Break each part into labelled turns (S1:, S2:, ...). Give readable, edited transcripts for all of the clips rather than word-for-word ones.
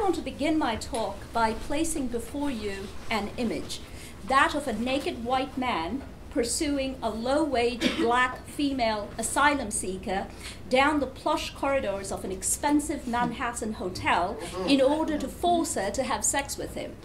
S1: want to begin my talk by placing before you an image, that of a naked white man pursuing a low-wage black female asylum seeker down the plush corridors of an expensive Manhattan hotel in order to force her to have sex with him.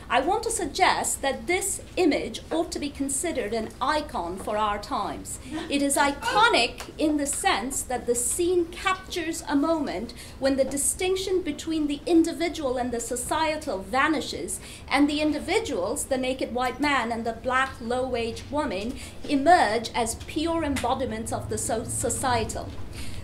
S1: I want to suggest that this image ought to be considered an icon for our times. It is iconic in the sense that the scene captures a moment when the distinction between the individual and the societal vanishes, and the individuals, the naked white man and the black low-wage woman, emerge as pure embodiments of the societal.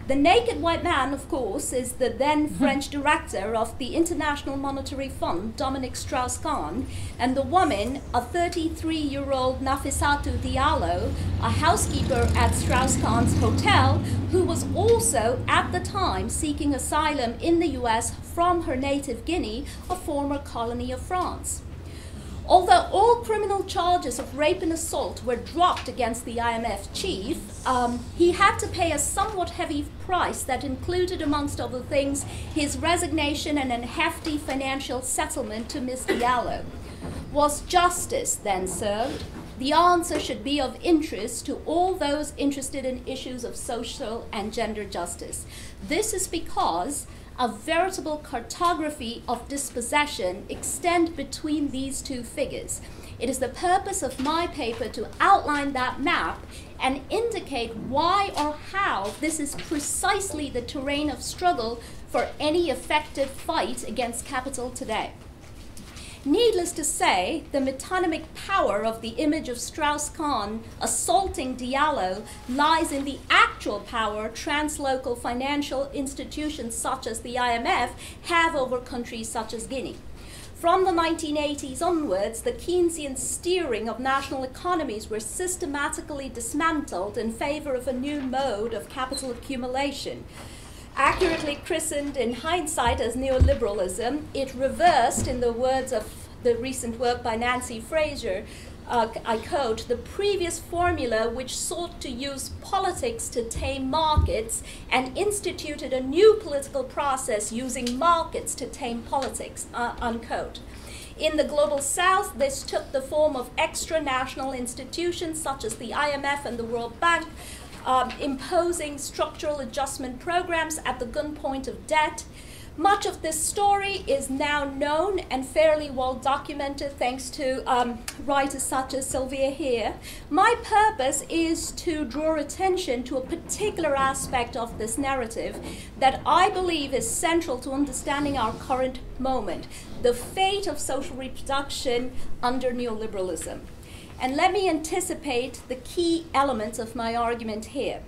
S1: The naked white man, of course, is the then French director of the International Monetary Fund, Dominique Strauss-Kahn, and the woman, a 33-year-old Nafissatou Diallo, a housekeeper at Strauss-Kahn's hotel, who was also, at the time, seeking asylum in the US from her native Guinea, a former colony of France. Although all criminal charges of rape and assault were dropped against the IMF chief, he had to pay a somewhat heavy price that included, amongst other things, his resignation and a hefty financial settlement to Ms. Diallo. Was justice then served? The answer should be of interest to all those interested in issues of social and gender justice. This is because a veritable cartography of dispossession extends between these two figures. It is the purpose of my paper to outline that map and indicate why or how this is precisely the terrain of struggle for any effective fight against capital today. Needless to say, the metonymic power of the image of Strauss-Kahn assaulting Diallo lies in the actual power translocal financial institutions such as the IMF have over countries such as Guinea. From the 1980s onwards, the Keynesian steering of national economies were systematically dismantled in favor of a new mode of capital accumulation. Accurately christened in hindsight as neoliberalism, it reversed, in the words of the recent work by Nancy Fraser, I quote, the previous formula which sought to use politics to tame markets and instituted a new political process using markets to tame politics, unquote. In the Global South, this took the form of extra-national institutions such as the IMF and the World Bank, imposing structural adjustment programs at the gunpoint of debt. Much of this story is now known and fairly well documented thanks to writers such as Sylvia here. My purpose is to draw attention to a particular aspect of this narrative that I believe is central to understanding our current moment, the fate of social reproduction under neoliberalism. And let me anticipate the key elements of my argument here.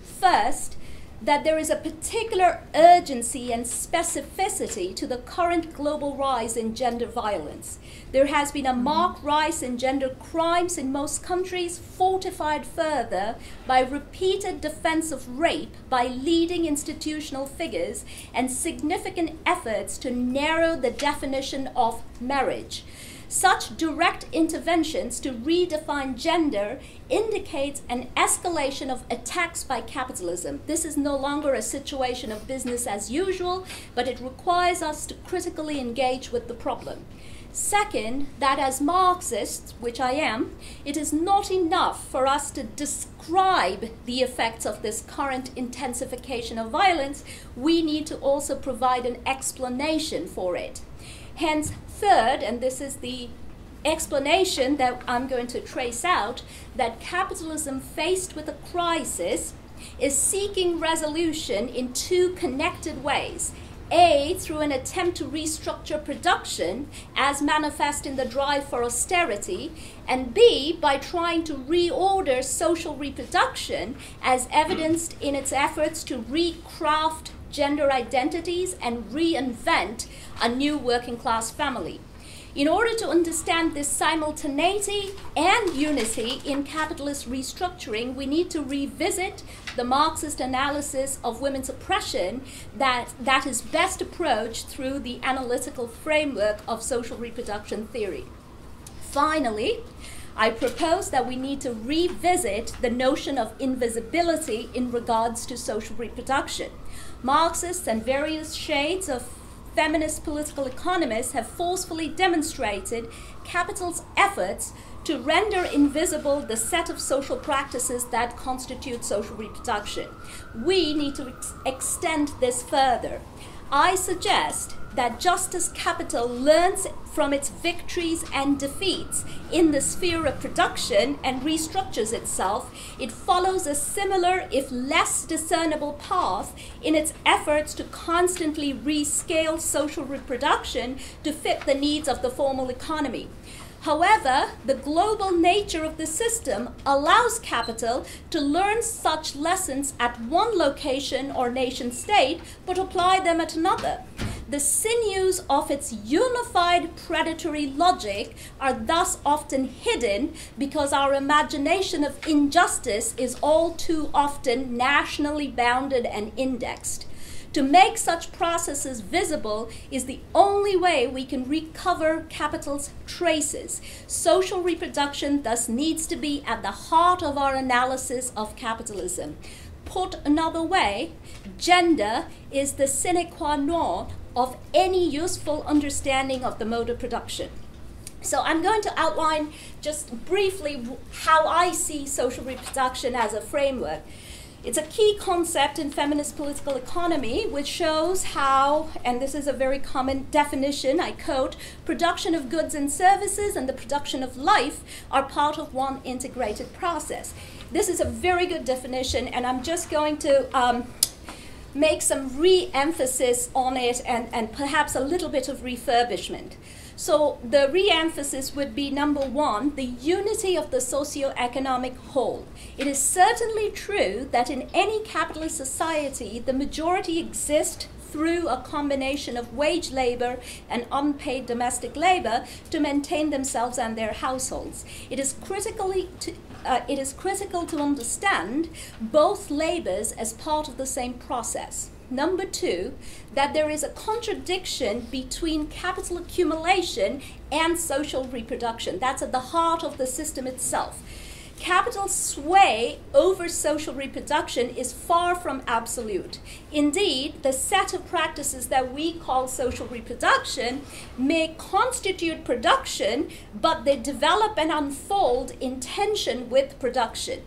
S1: First, that there is a particular urgency and specificity to the current global rise in gender violence. There has been a marked rise in gender crimes in most countries, fortified further by repeated defense of rape by leading institutional figures and significant efforts to narrow the definition of marriage. Such direct interventions to redefine gender indicates an escalation of attacks by capitalism. This is no longer a situation of business as usual, but it requires us to critically engage with the problem. Second, that as Marxists, which I am, it is not enough for us to describe the effects of this current intensification of violence. We need to also provide an explanation for it. Hence, third, and this is the explanation that I'm going to trace out, that capitalism faced with a crisis is seeking resolution in two connected ways. A, through an attempt to restructure production as manifest in the drive for austerity, and B, by trying to reorder social reproduction as evidenced in its efforts to recraft gender identities and reinvent a new working class family. In order to understand this simultaneity and unity in capitalist restructuring, we need to revisit the Marxist analysis of women's oppression that is best approached through the analytical framework of social reproduction theory. Finally, I propose that we need to revisit the notion of invisibility in regards to social reproduction. Marxists and various shades of feminist political economists have forcefully demonstrated capital's efforts to render invisible the set of social practices that constitute social reproduction. We need to extend this further. I suggest that just as capital learns from its victories and defeats in the sphere of production and restructures itself, it follows a similar, if less discernible path in its efforts to constantly rescale social reproduction to fit the needs of the formal economy. However, the global nature of the system allows capital to learn such lessons at one location or nation state, but apply them at another. The sinews of its unified predatory logic are thus often hidden because our imagination of injustice is all too often nationally bounded and indexed. To make such processes visible is the only way we can recover capital's traces. Social reproduction thus needs to be at the heart of our analysis of capitalism. Put another way, gender is the sine qua non of any useful understanding of the mode of production. So I'm going to outline just briefly how I see social reproduction as a framework. It's a key concept in feminist political economy, which shows how, and this is a very common definition, I quote, production of goods and services and the production of life are part of one integrated process. This is a very good definition, and I'm just going to make some re-emphasis on it and perhaps a little bit of refurbishment. So the re-emphasis would be, number one, the unity of the socio-economic whole. It is certainly true that in any capitalist society, the majority exist through a combination of wage labor and unpaid domestic labor to maintain themselves and their households. It is critical to understand both labors as part of the same process. Number two, that there is a contradiction between capital accumulation and social reproduction. That's at the heart of the system itself. Capital's sway over social reproduction is far from absolute. Indeed, the set of practices that we call social reproduction may constitute production, but they develop and unfold in tension with production.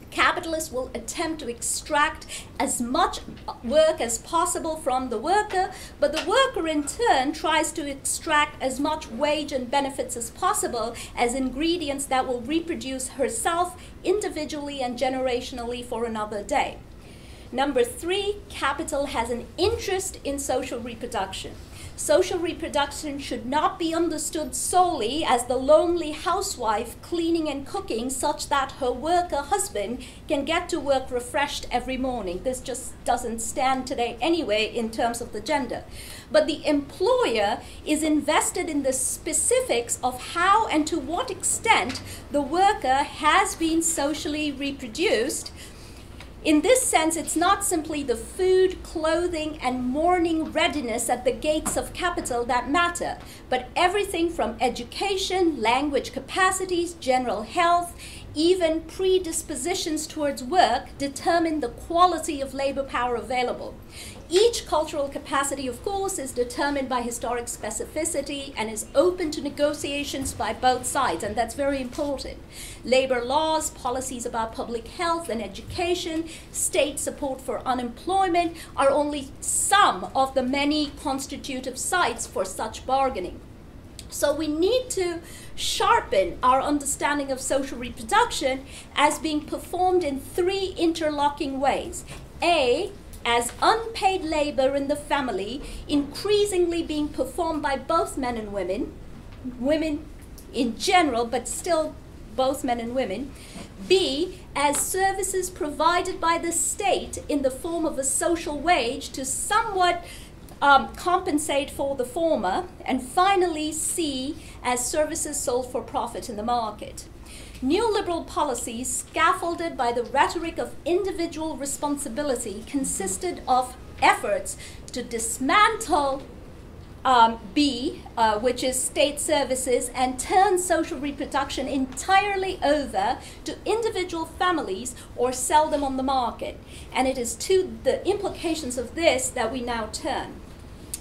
S1: Capitalists will attempt to extract as much work as possible from the worker, but the worker in turn tries to extract as much wage and benefits as possible as ingredients that will reproduce herself individually and generationally for another day. Number three, capital has an interest in social reproduction. Social reproduction should not be understood solely as the lonely housewife cleaning and cooking such that her worker husband can get to work refreshed every morning. This just doesn't stand today anyway in terms of the gender. But the employer is invested in the specifics of how and to what extent the worker has been socially reproduced. In this sense, it's not simply the food, clothing, and mourning readiness at the gates of capital that matter, but everything from education, language capacities, general health, even predispositions towards work determine the quality of labor power available. Each cultural capacity, of course, is determined by historic specificity and is open to negotiations by both sides, and that's very important. Labor laws, policies about public health and education, state support for unemployment are only some of the many constitutive sites for such bargaining. So we need to sharpen our understanding of social reproduction as being performed in three interlocking ways. A, as unpaid labor in the family, increasingly being performed by both men and women, women in general, but still both men and women. B, as services provided by the state in the form of a social wage to somewhat compensate for the former. And finally, C, as services sold for profit in the market. Neoliberal policies, scaffolded by the rhetoric of individual responsibility, consisted of efforts to dismantle B, which is state services, and turn social reproduction entirely over to individual families or sell them on the market. And it is to the implications of this that we now turn.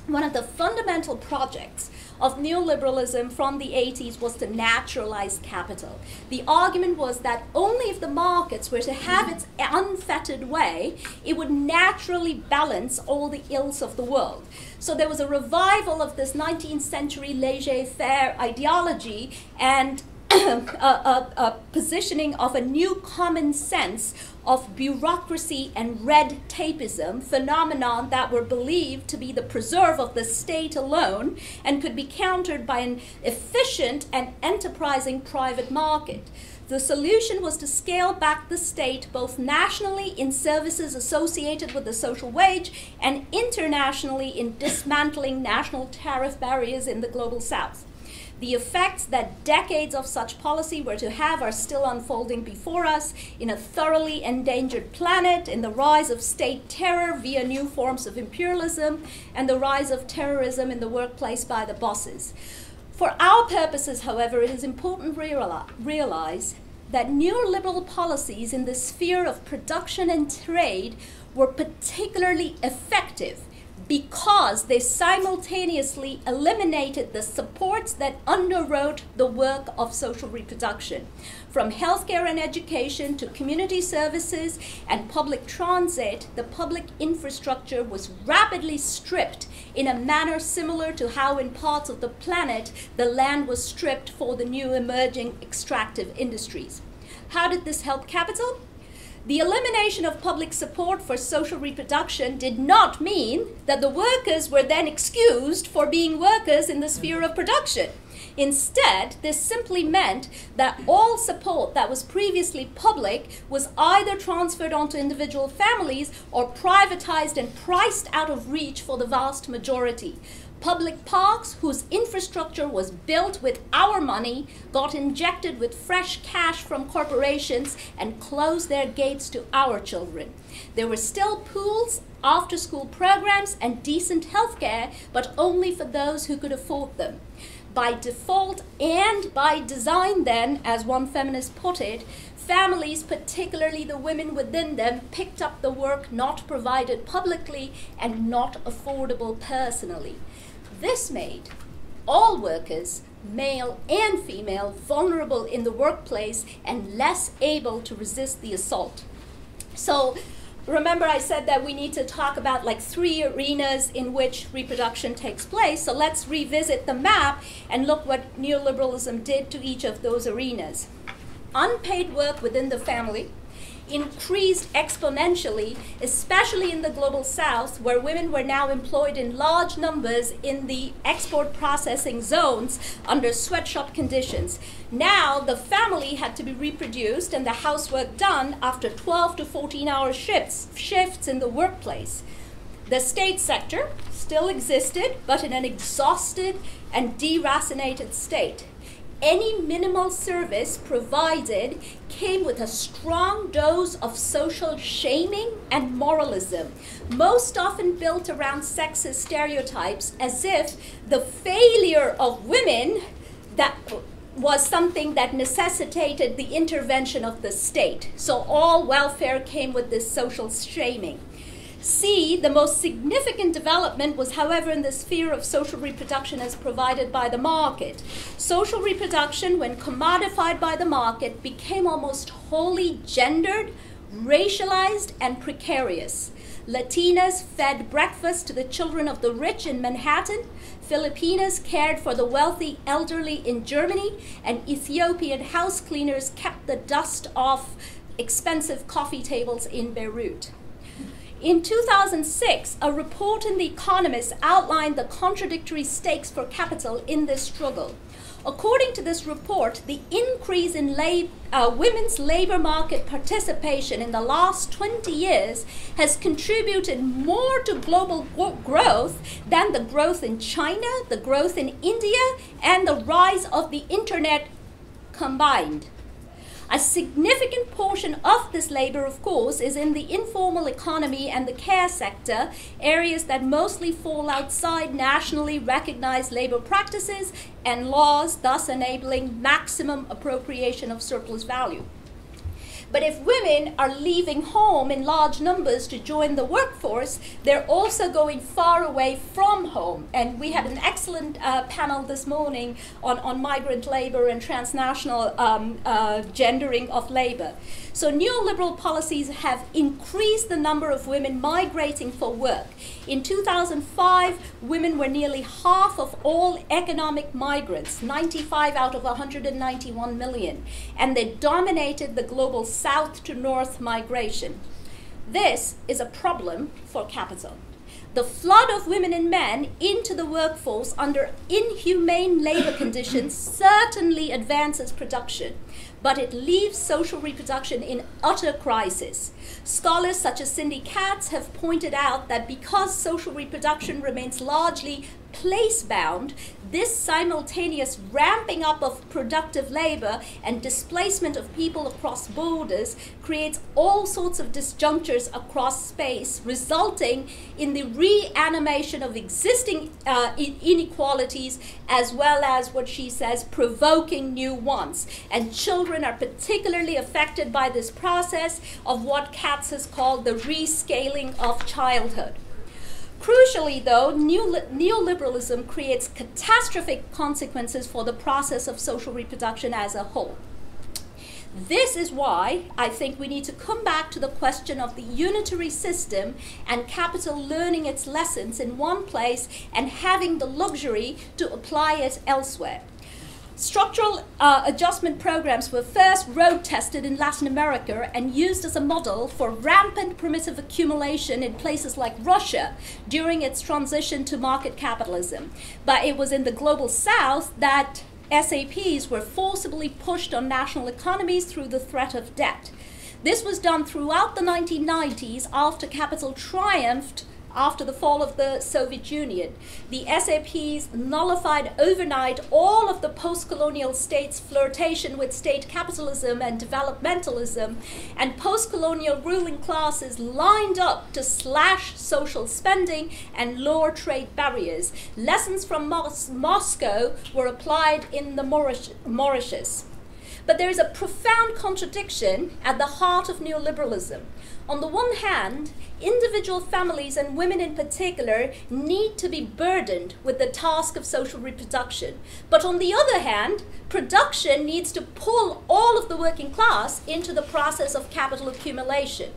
S1: one of the fundamental projects of neoliberalism from the 80s was to naturalize capital. The argument was that only if the markets were to have its unfettered way, it would naturally balance all the ills of the world. So there was a revival of this 19th century laissez-faire ideology and a positioning of a new common sense of bureaucracy and red tapeism, phenomenon that were believed to be the preserve of the state alone and could be countered by an efficient and enterprising private market. The solution was to scale back the state both nationally in services associated with the social wage and internationally in dismantling national tariff barriers in the global south. The effects that decades of such policy were to have are still unfolding before us in a thoroughly endangered planet, in the rise of state terror via new forms of imperialism, and the rise of terrorism in the workplace by the bosses. For our purposes, however, it is important to realize that neoliberal policies in the sphere of production and trade were particularly effective because they simultaneously eliminated the supports that underwrote the work of social reproduction. From healthcare and education to community services and public transit, the public infrastructure was rapidly stripped in a manner similar to how in parts of the planet the land was stripped for the new emerging extractive industries. How did this help capital? The elimination of public support for social reproduction did not mean that the workers were then excused for being workers in the sphere of production. Instead, this simply meant that all support that was previously public was either transferred onto individual families or privatized and priced out of reach for the vast majority. Public parks, whose infrastructure was built with our money, got injected with fresh cash from corporations and closed their gates to our children. There were still pools, after-school programs, and decent health care, but only for those who could afford them. By default and by design then, as one feminist put it, families, particularly the women within them, picked up the work not provided publicly and not affordable personally. This made all workers, male and female, vulnerable in the workplace and less able to resist the assault. So remember I said that we need to talk about like 3 arenas in which reproduction takes place. So let's revisit the map and look what neoliberalism did to each of those arenas. Unpaid work within the family increased exponentially, especially in the global south, where women were now employed in large numbers in the export processing zones under sweatshop conditions. Now the family had to be reproduced and the housework done after 12 to 14-hour shifts in the workplace. The state sector still existed, but in an exhausted and deracinated state. Any minimal service provided came with a strong dose of social shaming and moralism, most often built around sexist stereotypes, as if the failure of women that was something that necessitated the intervention of the state. So all welfare came with this social shaming. The most significant development was, however, in the sphere of social reproduction as provided by the market. Social reproduction, when commodified by the market, became almost wholly gendered, racialized, and precarious. Latinas fed breakfast to the children of the rich in Manhattan, Filipinas cared for the wealthy elderly in Germany, and Ethiopian house cleaners kept the dust off expensive coffee tables in Beirut. In 2006, a report in The Economist outlined the contradictory stakes for capital in this struggle. According to this report, the increase in women's labor market participation in the last 20 years has contributed more to global growth than the growth in China, the growth in India, and the rise of the internet combined. A significant portion of this labor, of course, is in the informal economy and the care sector, areas that mostly fall outside nationally recognized labor practices and laws, thus enabling maximum appropriation of surplus value. But if women are leaving home in large numbers to join the workforce, they're also going far away from home. And we had an excellent panel this morning on migrant labor and transnational gendering of labor. So neoliberal policies have increased the number of women migrating for work. In 2005, women were nearly half of all economic migrants, 95 out of 191 million, and they dominated the global south to north migration. This is a problem for capital. The flood of women and men into the workforce under inhumane labor conditions certainly advances production, but it leaves social reproduction in utter crisis. Scholars such as Cindy Katz have pointed out that because social reproduction remains largely place-bound, this simultaneous ramping up of productive labor and displacement of people across borders creates all sorts of disjunctures across space, resulting in the reanimation of existing inequalities, as well as what she says, provoking new ones. And children are particularly affected by this process of what Katz has called the rescaling of childhood. Crucially, though, neoliberalism creates catastrophic consequences for the process of social reproduction as a whole. This is why I think we need to come back to the question of the unitary system and capital learning its lessons in one place and having the luxury to apply it elsewhere. Structural adjustment programs were first road tested in Latin America and used as a model for rampant primitive accumulation in places like Russia during its transition to market capitalism. But it was in the global south that SAPs were forcibly pushed on national economies through the threat of debt. This was done throughout the 1990s after capital triumphed after the fall of the Soviet Union. The SAPs nullified overnight all of the post-colonial states' flirtation with state capitalism and developmentalism, and post-colonial ruling classes lined up to slash social spending and lower trade barriers. Lessons from Moscow were applied in the Mauritius. But there is a profound contradiction at the heart of neoliberalism. On the one hand, individual families and women in particular need to be burdened with the task of social reproduction. But on the other hand, production needs to pull all of the working class into the process of capital accumulation.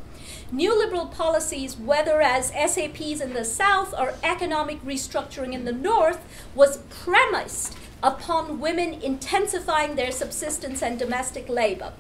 S1: Neoliberal policies, whether as SAPs in the South or economic restructuring in the North, was premised upon women intensifying their subsistence and domestic labor.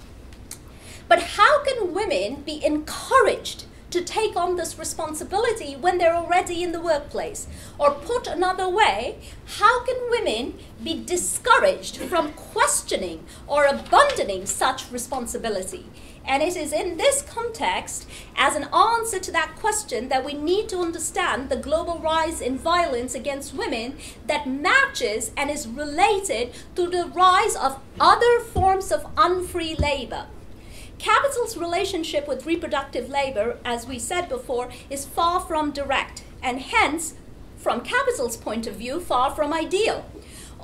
S1: But how can women be encouraged to take on this responsibility when they're already in the workplace? Or put another way, how can women be discouraged from questioning or abandoning such responsibility? And it is in this context, as an answer to that question, that we need to understand the global rise in violence against women that matches and is related to the rise of other forms of unfree labor. Capital's relationship with reproductive labor, as we said before, is far from direct, and hence, from capital's point of view, far from ideal.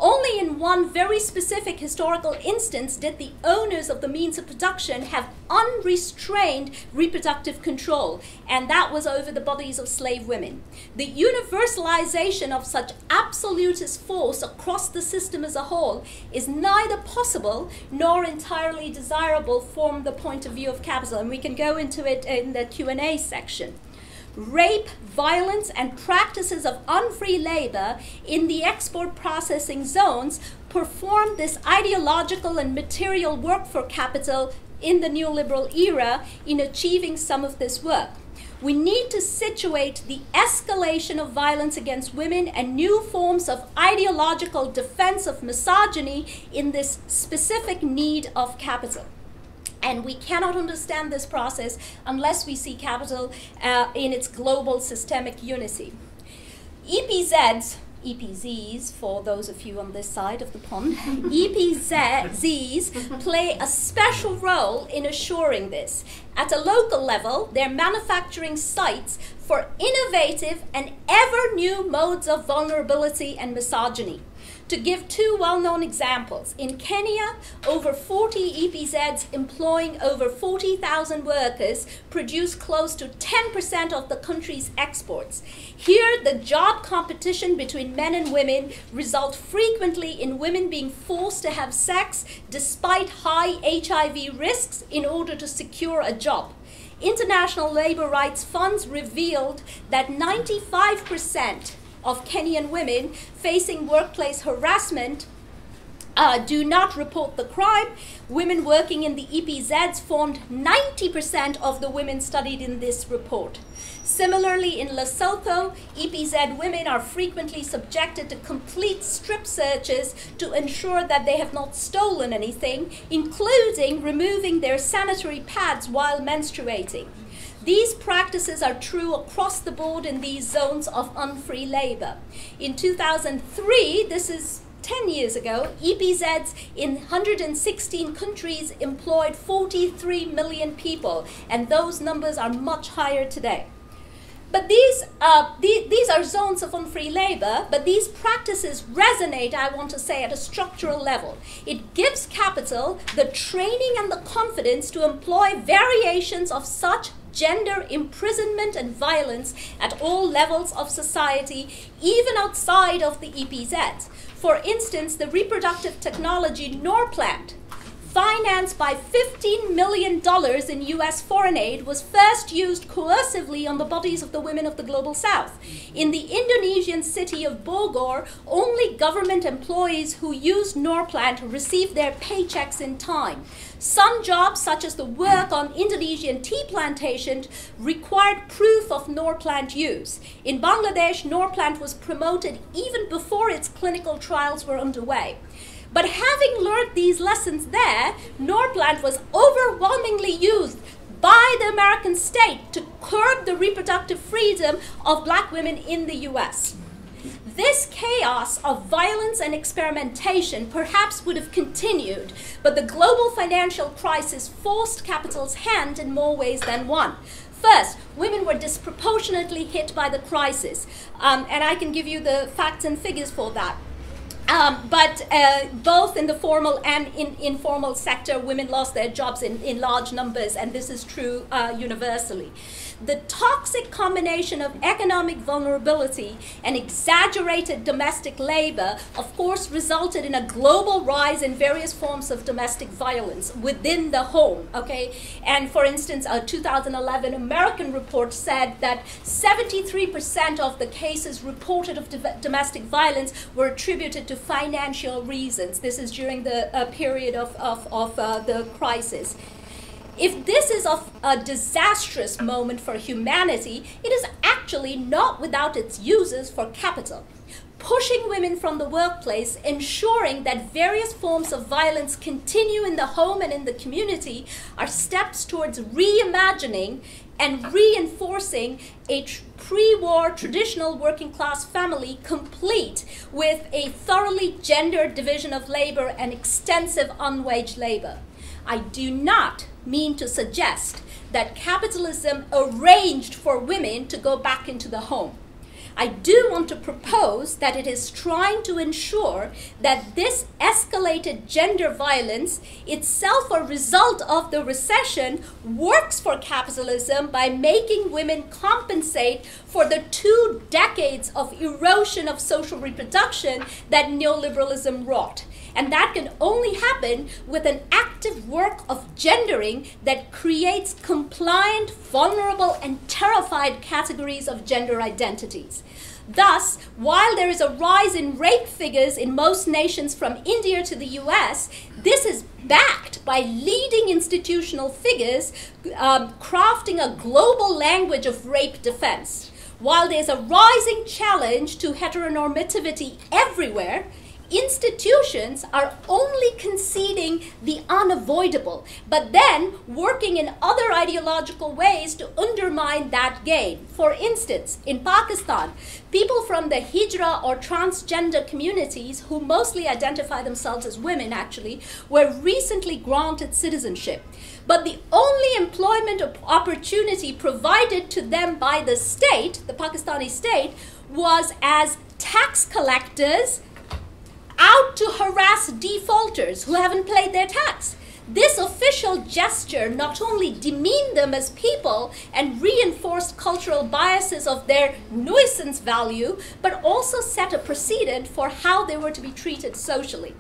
S1: Only in one very specific historical instance did the owners of the means of production have unrestrained reproductive control, and that was over the bodies of slave women. The universalization of such absolutist force across the system as a whole is neither possible nor entirely desirable from the point of view of capital, and we can go into it in the Q&A section. Rape, violence, and practices of unfree labor in the export processing zones performed this ideological and material work for capital in the neoliberal era in achieving some of this work. We need to situate the escalation of violence against women and new forms of ideological defense of misogyny in this specific need of capital. And we cannot understand this process unless we see capital in its global systemic unity. EPZs, for those of you on this side of the pond, EPZs play a special role in assuring this. At a local level, they're manufacturing sites for innovative and ever new modes of vulnerability and misogyny. To give two well-known examples, in Kenya, over 40 EPZs employing over 40,000 workers produce close to 10% of the country's exports. Here, the job competition between men and women result frequently in women being forced to have sex despite high HIV risks in order to secure a job. International labor rights funds revealed that 95% of Kenyan women facing workplace harassment do not report the crime. Women working in the EPZs formed 90% of the women studied in this report. Similarly, in Lesotho, EPZ women are frequently subjected to complete strip searches to ensure that they have not stolen anything, including removing their sanitary pads while menstruating. These practices are true across the board in these zones of unfree labor. In 2003, this is 10 years ago, EPZs in 116 countries employed 43 million people, and those numbers are much higher today. But these are zones of unfree labor, but these practices resonate, I want to say, at a structural level. It gives capital the training and the confidence to employ variations of such gender imprisonment and violence at all levels of society, even outside of the EPZs. For instance, the reproductive technology Norplant, financed by $15 million in US foreign aid, was first used coercively on the bodies of the women of the Global South. In the Indonesian city of Bogor, only government employees who used Norplant received their paychecks in time. Some jobs, such as the work on Indonesian tea plantations, required proof of Norplant use. In Bangladesh, Norplant was promoted even before its clinical trials were underway. But having learned these lessons there, Norplant was overwhelmingly used by the American state to curb the reproductive freedom of black women in the US. This chaos of violence and experimentation perhaps would have continued, but the global financial crisis forced capital's hand in more ways than one. First, women were disproportionately hit by the crisis, and I can give you the facts and figures for that. But both in the formal and informal sector, women lost their jobs in large numbers, and this is true universally. The toxic combination of economic vulnerability and exaggerated domestic labor, of course, resulted in a global rise in various forms of domestic violence within the home, okay? And for instance, a 2011 American report said that 73% of the cases reported of domestic violence were attributed to financial reasons. This is during the period of the crisis. If this is a disastrous moment for humanity, it is actually not without its uses for capital. Pushing women from the workplace, ensuring that various forms of violence continue in the home and in the community, are steps towards reimagining and reinforcing a pre-war traditional working class family complete with a thoroughly gendered division of labor and extensive unwaged labor. I do not mean to suggest that capitalism arranged for women to go back into the home. I do want to propose that it is trying to ensure that this escalated gender violence, itself a result of the recession, works for capitalism by making women compensate for the 2 decades of erosion of social reproduction that neoliberalism wrought. And that can only happen with an active work of gendering that creates compliant, vulnerable, and terrified categories of gender identities. Thus, while there is a rise in rape figures in most nations from India to the US, this is backed by leading institutional figures crafting a global language of rape defense. While there's a rising challenge to heteronormativity everywhere, institutions are only conceding the unavoidable, but then working in other ideological ways to undermine that gain. For instance, in Pakistan, people from the Hijra or transgender communities, who mostly identify themselves as women actually, were recently granted citizenship. But the only employment opportunity provided to them by the state, the Pakistani state, was as tax collectors out to harass defaulters who haven't paid their tax. This official gesture not only demeaned them as people and reinforced cultural biases of their nuisance value, but also set a precedent for how they were to be treated socially.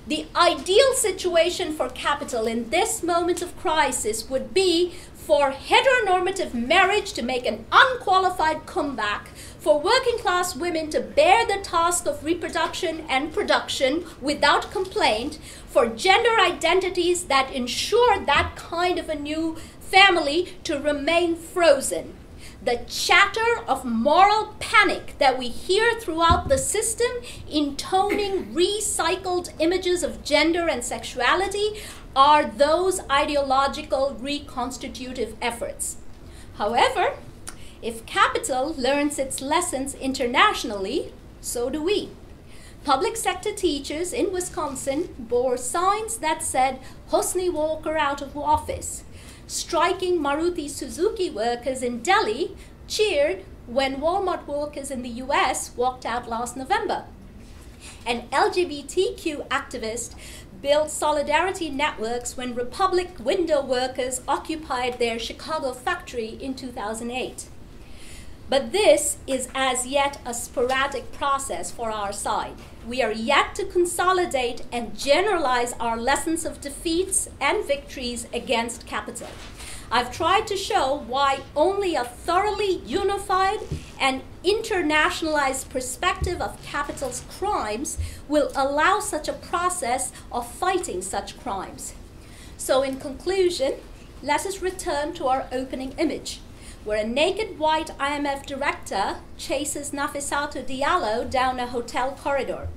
S1: The ideal situation for capital in this moment of crisis would be for heteronormative marriage to make an unqualified comeback, for working class women to bear the task of reproduction and production without complaint, for gender identities that ensure that kind of a new family to remain frozen. The chatter of moral panic that we hear throughout the system, intoning recycled images of gender and sexuality, are those ideological reconstitutive efforts. However, if capital learns its lessons internationally, so do we. Public sector teachers in Wisconsin bore signs that said Hosni Walker out of office. Striking Maruti Suzuki workers in Delhi cheered when Walmart workers in the US walked out last November. An LGBTQ activist built solidarity networks when Republic window workers occupied their Chicago factory in 2008. But this is as yet a sporadic process for our side. We are yet to consolidate and generalize our lessons of defeats and victories against capital. I've tried to show why only a thoroughly unified and internationalized perspective of capital's crimes will allow such a process of fighting such crimes. So in conclusion, let us return to our opening image, where a naked white IMF director chases Nafissatou Diallo down a hotel corridor.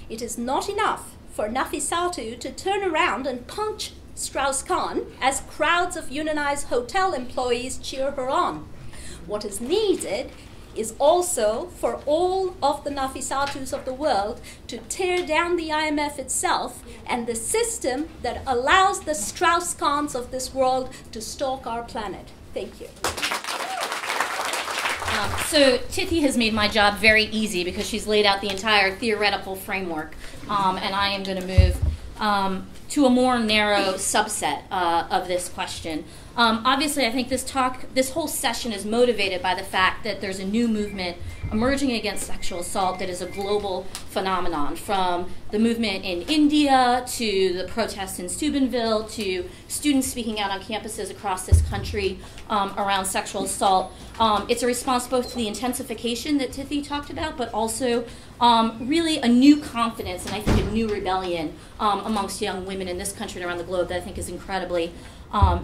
S1: It is not enough for Nafissatou to turn around and punch Strauss-Kahn as crowds of unionized hotel employees cheer her on. What is needed is also for all of the Nafissatous of the world to tear down the IMF itself and the system that allows the Strauss-Kahns of this world to stalk our planet. Thank you.
S2: So Tithi has made my job very easy because she's laid out the entire theoretical framework, and I am going to move to a more narrow subset of this question. Obviously, I think this whole session is motivated by the fact that there's a new movement emerging against sexual assault that is a global phenomenon, from the movement in India to the protests in Steubenville to students speaking out on campuses across this country around sexual assault. It's a response both to the intensification that Tithi talked about, but also really a new confidence and I think a new rebellion amongst young women in this country and around the globe that I think is incredibly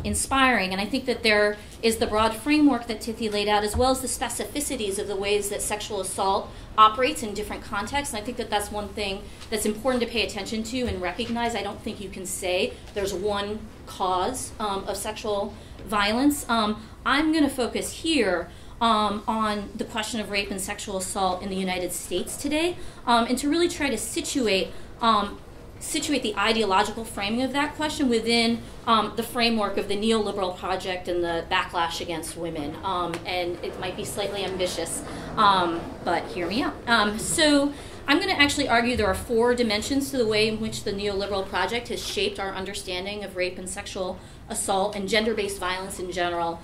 S2: inspiring. And I think that there is the broad framework that Tithi laid out, as well as the specificities of the ways that sexual assault operates in different contexts. And I think that that's one thing that's important to pay attention to and recognize. I don't think you can say there's one cause of sexual violence. I'm going to focus here on the question of rape and sexual assault in the United States today, and to really try to situate the ideological framing of that question within the framework of the neoliberal project and the backlash against women. And it might be slightly ambitious, but hear me out. So I'm going to actually argue there are 4 dimensions to the way in which the neoliberal project has shaped our understanding of rape and sexual assault and gender-based violence in general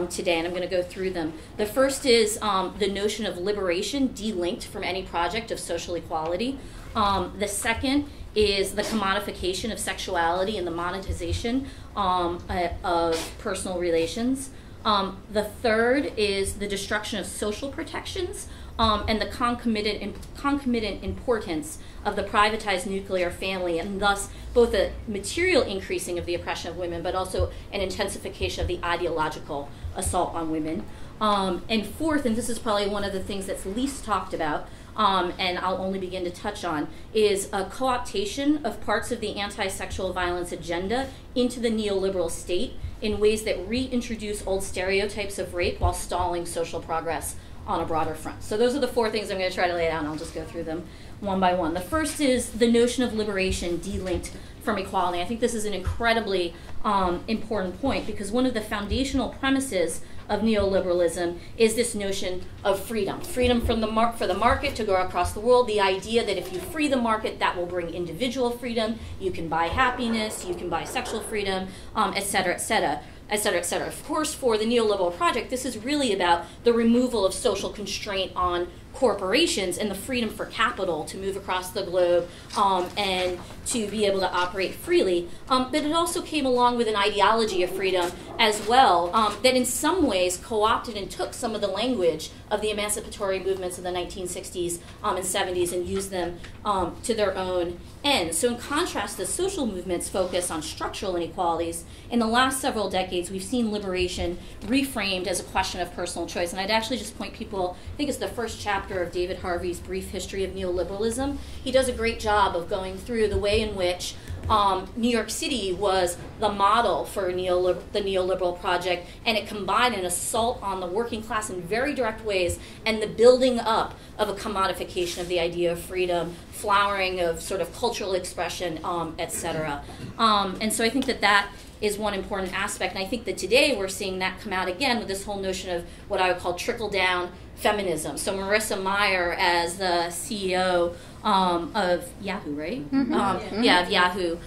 S2: today, and I'm going to go through them. The first is the notion of liberation delinked from any project of social equality. The second is the commodification of sexuality and the monetization of personal relations. The third is the destruction of social protections and the concomitant importance of the privatized nuclear family, and thus both a material increasing of the oppression of women, but also an intensification of the ideological assault on women. And fourth, and this is probably one of the things that's least talked about, and I'll only begin to touch on, is a co-optation of parts of the anti-sexual violence agenda into the neoliberal state in ways that reintroduce old stereotypes of rape while stalling social progress on a broader front. So those are the 4 things I'm going to try to lay down. I'll just go through them one by one. The first is the notion of liberation delinked from equality. I think this is an incredibly important point, because one of the foundational premises of neoliberalism is this notion of freedom. Freedom from for the market to go across the world, the idea that if you free the market, that will bring individual freedom, you can buy happiness, you can buy sexual freedom, et cetera, et cetera. Et cetera, et cetera. Of course, for the neoliberal project, this is really about the removal of social constraint on corporations and the freedom for capital to move across the globe and to be able to operate freely. But it also came along with an ideology of freedom as well that in some ways co-opted and took some of the language of the emancipatory movements of the 1960s and 70s and used them to their own ends. So in contrast, the social movements focus on structural inequalities. In the last several decades, we've seen liberation reframed as a question of personal choice. And I'd actually just point people, I think it's the first chapter of David Harvey's Brief History of Neoliberalism. He does a great job of going through the way in which New York City was the model for the neoliberal project, and it combined an assault on the working class in very direct ways and the building up of a commodification of the idea of freedom, flowering of sort of cultural expression, et cetera. And so I think that is one important aspect. And I think that today we're seeing that come out again with this whole notion of what I would call trickle-down feminism. So Marissa Mayer, as the CEO of Yahoo, right? Mm-hmm. Yeah, of Yahoo.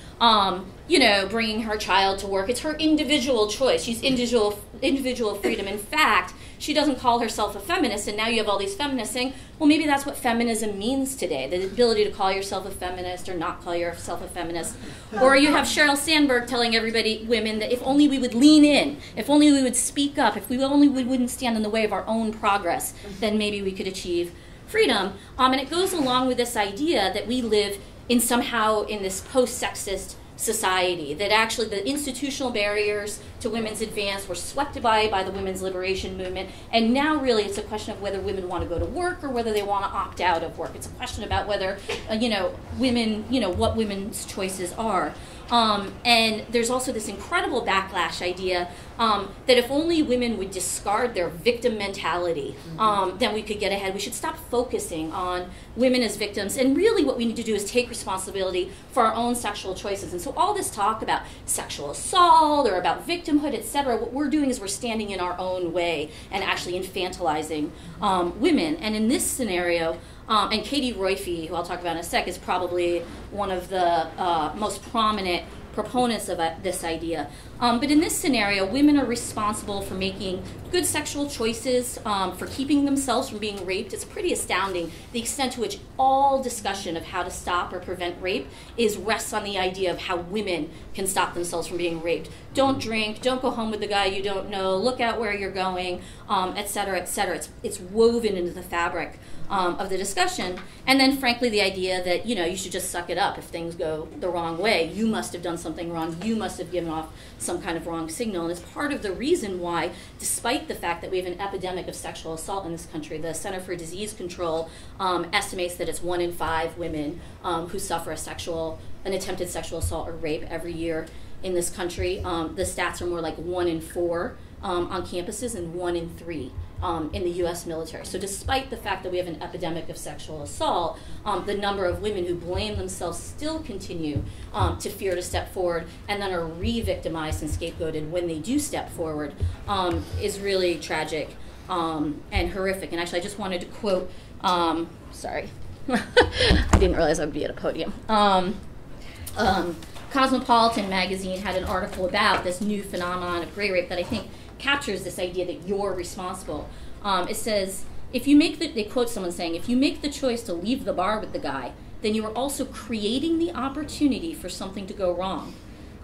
S2: Bringing her child to work. It's her individual choice. She's individual freedom. In fact, she doesn't call herself a feminist, and now you have all these feminists saying, well, maybe that's what feminism means today, the ability to call yourself a feminist or not call yourself a feminist. Or you have Sheryl Sandberg telling women, that if only we would lean in, if only we would speak up, if we wouldn't stand in the way of our own progress, then maybe we could achieve freedom. And it goes along with this idea that we live in this post-sexist society, that actually the institutional barriers to women's advance were swept by the women's liberation movement, and now really it's a question of whether women want to go to work or whether they want to opt out of work. It's a question about whether women, what women's choices are. And there's also this incredible backlash idea that if only women would discard their victim mentality, then we could get ahead. We should stop focusing on women as victims, and really what we need to do is take responsibility for our own sexual choices. And so all this talk about sexual assault or about victimhood, etc., what we're doing is we're standing in our own way and actually infantilizing women. And in this scenario, and Katie Roiphe, who I'll talk about in a sec, is probably one of the most prominent proponents of this idea. But in this scenario, women are responsible for making good sexual choices, for keeping themselves from being raped. It's pretty astounding the extent to which all discussion of how to stop or prevent rape rests on the idea of how women can stop themselves from being raped. Don't drink, don't go home with the guy you don't know, look out where you're going, et cetera, et cetera. It's woven into the fabric of the discussion. And then, frankly, the idea that, you should just suck it up if things go the wrong way. You must have done something wrong. You must have given off some kind of wrong signal. And it's part of the reason why, despite the fact that we have an epidemic of sexual assault in this country, the Center for Disease Control estimates that it's 1 in 5 women who suffer an attempted sexual assault or rape every year in this country. The stats are more like 1 in 4 on campuses and 1 in 3 in the U.S. military. So despite the fact that we have an epidemic of sexual assault, the number of women who blame themselves still continue to fear to step forward and then are re-victimized and scapegoated when they do step forward is really tragic and horrific. And actually, I just wanted to quote, sorry, I didn't realize I would be at a podium. Cosmopolitan magazine had an article about this new phenomenon of gray rape that I think captures this idea that you're responsible. It says, they quote someone saying, if you make the choice to leave the bar with the guy, then you are also creating the opportunity for something to go wrong.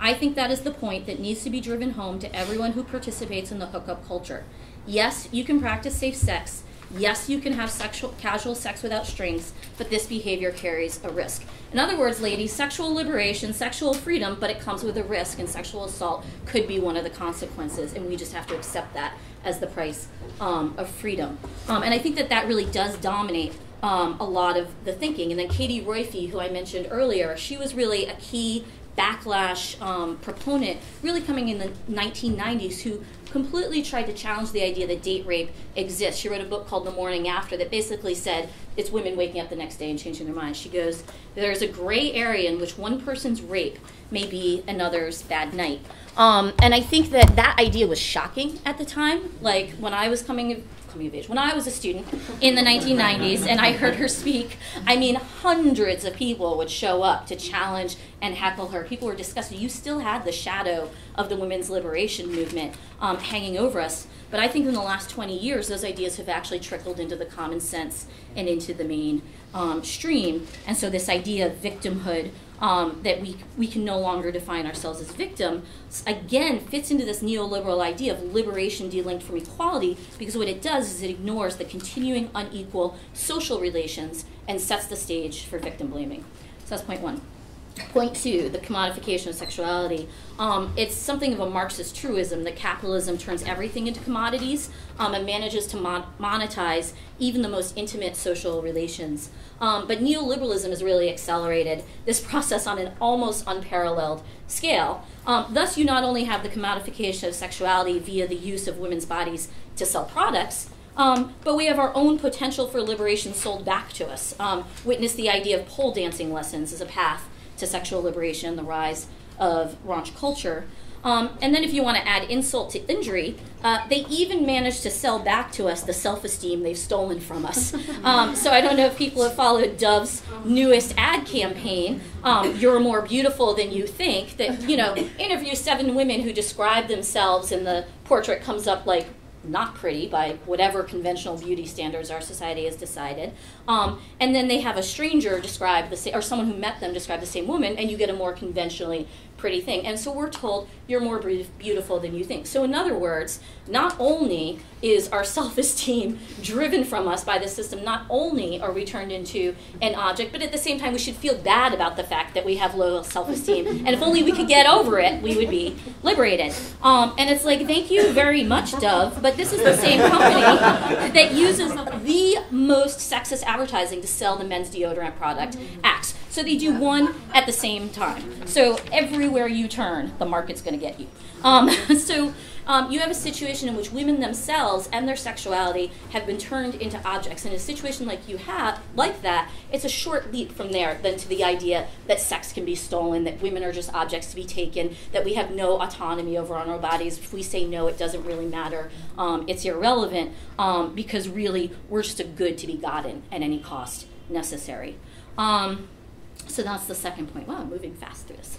S2: I think that is the point that needs to be driven home to everyone who participates in the hookup culture. Yes, you can practice safe sex. Yes, you can have casual sex without strings, but this behavior carries a risk. In other words, ladies, sexual liberation, sexual freedom, but it comes with a risk, and sexual assault could be one of the consequences, and we just have to accept that as the price of freedom. And I think that really does dominate a lot of the thinking. And then Katie Roiphe, who I mentioned earlier, she was really a key backlash proponent really coming in the 1990s who completely tried to challenge the idea that date rape exists. She wrote a book called The Morning After that basically said it's women waking up the next day and changing their minds. She goes, there's a gray area in which one person's rape may be another's bad night. And I think that that idea was shocking at the time. Like when I was coming of age, when I was a student in the 1990s and I heard her speak, I mean, hundreds of people would show up to challenge and heckle her. People were disgusted. You still had the shadow of the women's liberation movement hanging over us. But I think in the last 20 years, those ideas have actually trickled into the common sense and into the main stream. And so this idea of victimhood, that we can no longer define ourselves as victims, again, fits into this neoliberal idea of liberation delinked from equality, because what it does is it ignores the continuing unequal social relations and sets the stage for victim blaming. So that's point one. Point two, the commodification of sexuality. It's something of a Marxist truism that capitalism turns everything into commodities and manages to monetize even the most intimate social relations. But neoliberalism has really accelerated this process on an almost unparalleled scale. Thus, you not only have the commodification of sexuality via the use of women's bodies to sell products, but we have our own potential for liberation sold back to us. Witness the idea of pole dancing lessons as a path to sexual liberation, the rise of raunch culture. And then if you want to add insult to injury, they even managed to sell back to us the self-esteem they've stolen from us. So I don't know if people have followed Dove's newest ad campaign, You're More Beautiful Than You Think, that, you know, interviews 7 women who describe themselves, and the portrait comes up like not pretty by whatever conventional beauty standards our society has decided. And then they have a stranger describe the same, or someone who met them describe the same woman, and you get a more conventionally pretty thing. And so we're told you're more beautiful than you think. So in other words, not only is our self-esteem driven from us by the system, not only are we turned into an object, but at the same time we should feel bad about the fact that we have low self-esteem. And if only we could get over it, we would be liberated. And it's like, thank you very much, Dove, but this is the same company that uses the most sexist advertising to sell the men's deodorant product, Axe. So they do one at the same time. So everywhere you turn, the market's going to get you. You have a situation in which women themselves and their sexuality have been turned into objects. In a situation like that, it's a short leap from there than to the idea that sex can be stolen, that women are just objects to be taken, that we have no autonomy over our own bodies. If we say no, it doesn't really matter. It's irrelevant because really we're just a good to be gotten at any cost necessary. So that's the second point. Wow, I'm moving fast through this.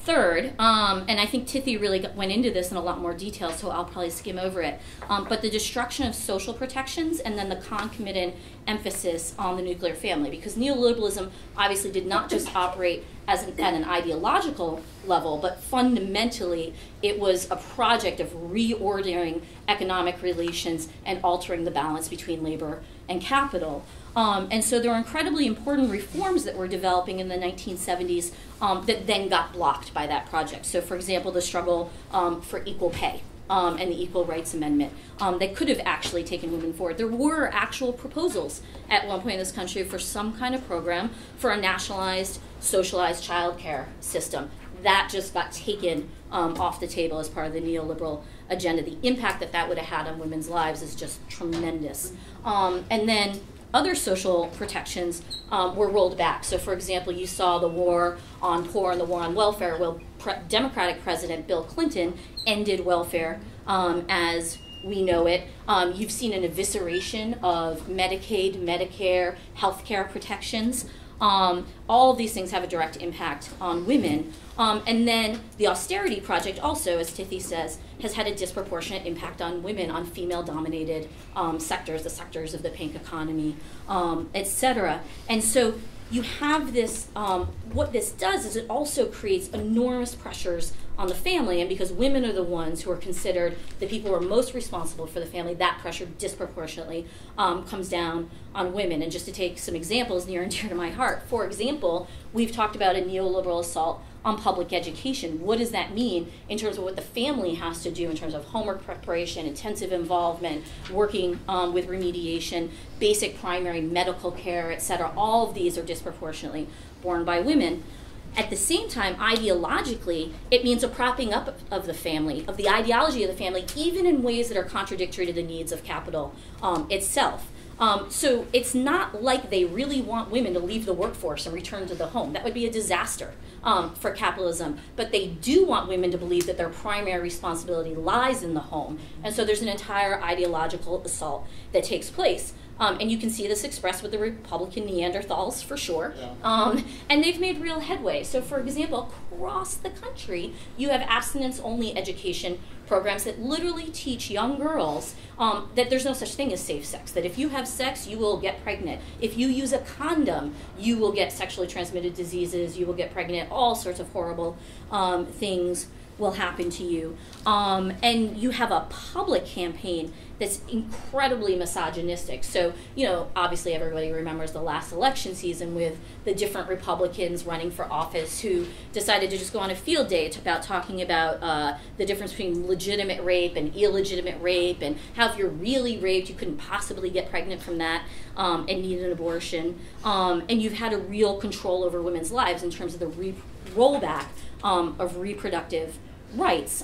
S2: Third, and I think Tithi really went into this in a lot more detail, so I'll probably skim over it, but the destruction of social protections and then the concomitant emphasis on the nuclear family, because neoliberalism obviously did not just operate at an ideological level, but fundamentally it was a project of reordering economic relations and altering the balance between labor and capital. And so there were incredibly important reforms that were developing in the 1970s that then got blocked by that project. So for example, the struggle for equal pay and the Equal Rights Amendment that could have actually taken women forward. There were actual proposals at one point in this country for some kind of program for a nationalized, socialized child care system. That just got taken off the table as part of the neoliberal agenda. The impact that that would have had on women's lives is just tremendous. And then other social protections were rolled back. So for example, you saw the war on poor and the war on welfare. Well, Democratic President Bill Clinton ended welfare as we know it. You've seen an evisceration of Medicaid, Medicare, healthcare protections. All of these things have a direct impact on women. And then the austerity project also, as Tithi says, has had a disproportionate impact on women, on female-dominated sectors, the sectors of the pink economy, et cetera. And so you have this, what this does is it also creates enormous pressures on the family, and because women are the ones who are considered the people who are most responsible for the family, that pressure disproportionately comes down on women. And just to take some examples near and dear to my heart, for example, we've talked about a neoliberal assault on public education. What does that mean in terms of what the family has to do in terms of homework preparation, intensive involvement, working with remediation, basic primary medical care, et cetera? All of these are disproportionately borne by women. At the same time, ideologically, it means a propping up of the family, of the ideology of the family, even in ways that are contradictory to the needs of capital itself. So it's not like they really want women to leave the workforce and return to the home. That would be a disaster for capitalism. But they do want women to believe that their primary responsibility lies in the home. And so there's an entire ideological assault that takes place. And you can see this expressed with the Republican Neanderthals, for sure. Yeah. And they've made real headway. So, for example, across the country, you have abstinence-only education programs that literally teach young girls that there's no such thing as safe sex, that if you have sex, you will get pregnant. If you use a condom, you will get sexually transmitted diseases, you will get pregnant, all sorts of horrible things will happen to you. And you have a public campaign that's incredibly misogynistic. So, you know, obviously everybody remembers the last election season with the different Republicans running for office who decided to just go on a field day about talking about the difference between legitimate rape and illegitimate rape, and how if you're really raped, you couldn't possibly get pregnant from that and need an abortion. And you've had a real control over women's lives in terms of the rollback of reproductive rights.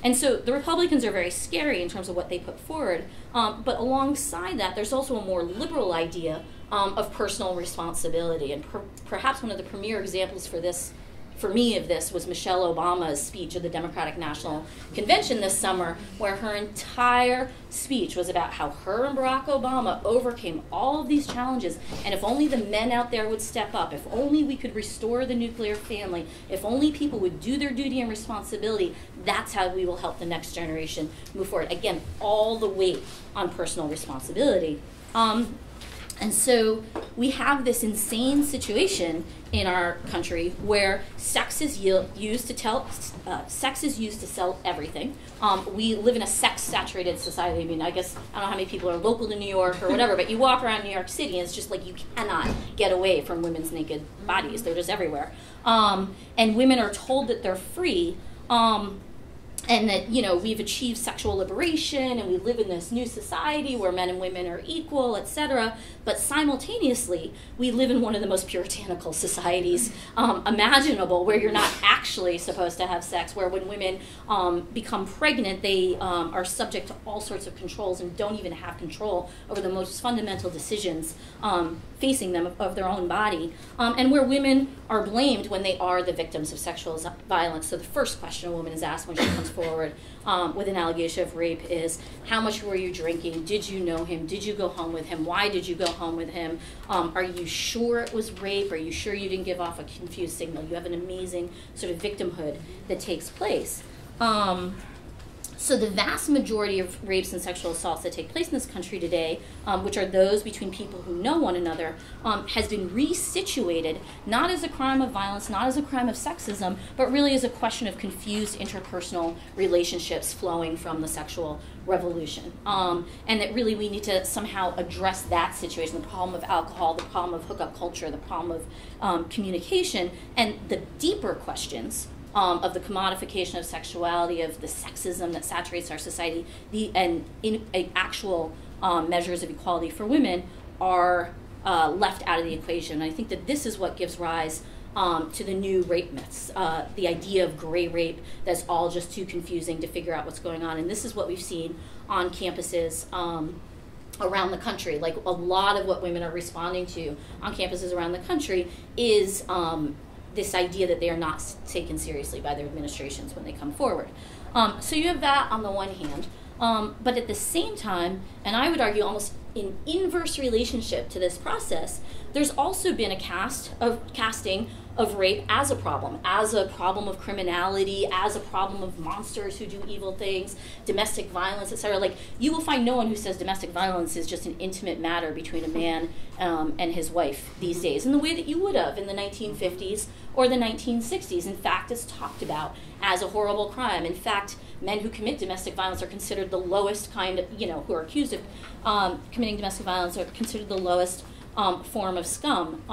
S2: And so the Republicans are very scary in terms of what they put forward. But alongside that, there's also a more liberal idea of personal responsibility. And perhaps one of the premier examples for this, for me, of this was Michelle Obama's speech at the Democratic National Convention this summer, where her entire speech was about how her and Barack Obama overcame all of these challenges, and if only the men out there would step up, if only we could restore the nuclear family, if only people would do their duty and responsibility, that's how we will help the next generation move forward. Again, all the weight on personal responsibility. And so we have this insane situation in our country where sex is used to sell everything. We live in a sex-saturated society. I mean, I guess, I don't know how many people are local to New York or whatever, but you walk around New York City and it's just like you cannot get away from women's naked bodies. They're just everywhere. And women are told that they're free. And that, you know, we've achieved sexual liberation and we live in this new society where men and women are equal, etc. But simultaneously, we live in one of the most puritanical societies imaginable, where you're not actually supposed to have sex, where when women become pregnant, they are subject to all sorts of controls and don't even have control over the most fundamental decisions facing them of their own body, and where women are blamed when they are the victims of sexual violence. So the first question a woman is asked when she comes forward with an allegation of rape is, how much were you drinking? Did you know him? Did you go home with him? Why did you go home with him? Are you sure it was rape? Are you sure you didn't give off a confused signal? You have an amazing sort of victimhood that takes place. So the vast majority of rapes and sexual assaults that take place in this country today, which are those between people who know one another, has been resituated not as a crime of violence, not as a crime of sexism, but really as a question of confused interpersonal relationships flowing from the sexual revolution. And that really we need to somehow address that situation, the problem of alcohol, the problem of hookup culture, the problem of communication, and the deeper questions of the commodification of sexuality, of the sexism that saturates our society, and actual measures of equality for women are left out of the equation. And I think that this is what gives rise to the new rape myths, the idea of gray rape that's all just too confusing to figure out what's going on. And this is what we've seen on campuses around the country. Like, a lot of what women are responding to on campuses around the country is this idea that they are not taken seriously by their administrations when they come forward. So you have that on the one hand, but at the same time, and I would argue almost in inverse relationship to this process, there's also been a casting of rape as a problem of criminality, as a problem of monsters who do evil things, domestic violence, etc. Like, you will find no one who says domestic violence is just an intimate matter between a man and his wife these days, in the way that you would have in the 1950s or the 1960s. In fact, it's talked about as a horrible crime. In fact, men who commit domestic violence are considered the lowest kind of, who are accused of committing domestic violence are considered the lowest form of scum.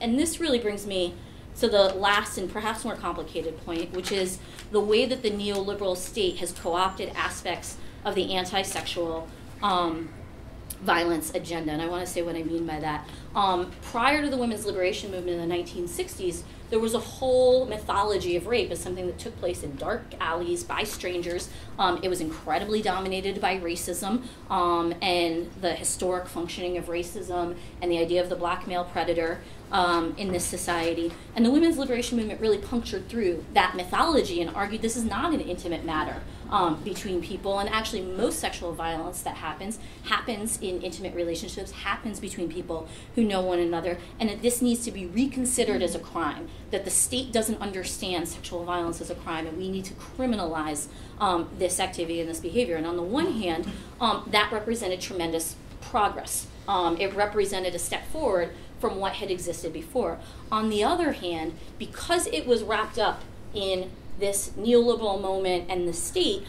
S2: And this really brings me to the last and perhaps more complicated point, which is the way that the neoliberal state has co-opted aspects of the anti-sexual violence agenda. And I want to say what I mean by that. Prior to the women's liberation movement in the 1960s, there was a whole mythology of rape as something that took place in dark alleys by strangers. It was incredibly dominated by racism and the historic functioning of racism and the idea of the black male predator in this society. And the women's liberation movement really punctured through that mythology and argued this is not an intimate matter between people. And actually, most sexual violence that happens in intimate relationships, happens between people who know one another, and that this needs to be reconsidered as a crime, that the state doesn't understand sexual violence as a crime, and we need to criminalize this activity and this behavior. And on the one hand, that represented tremendous progress. It represented a step forward from what had existed before. On the other hand, because it was wrapped up in this neoliberal moment and the state,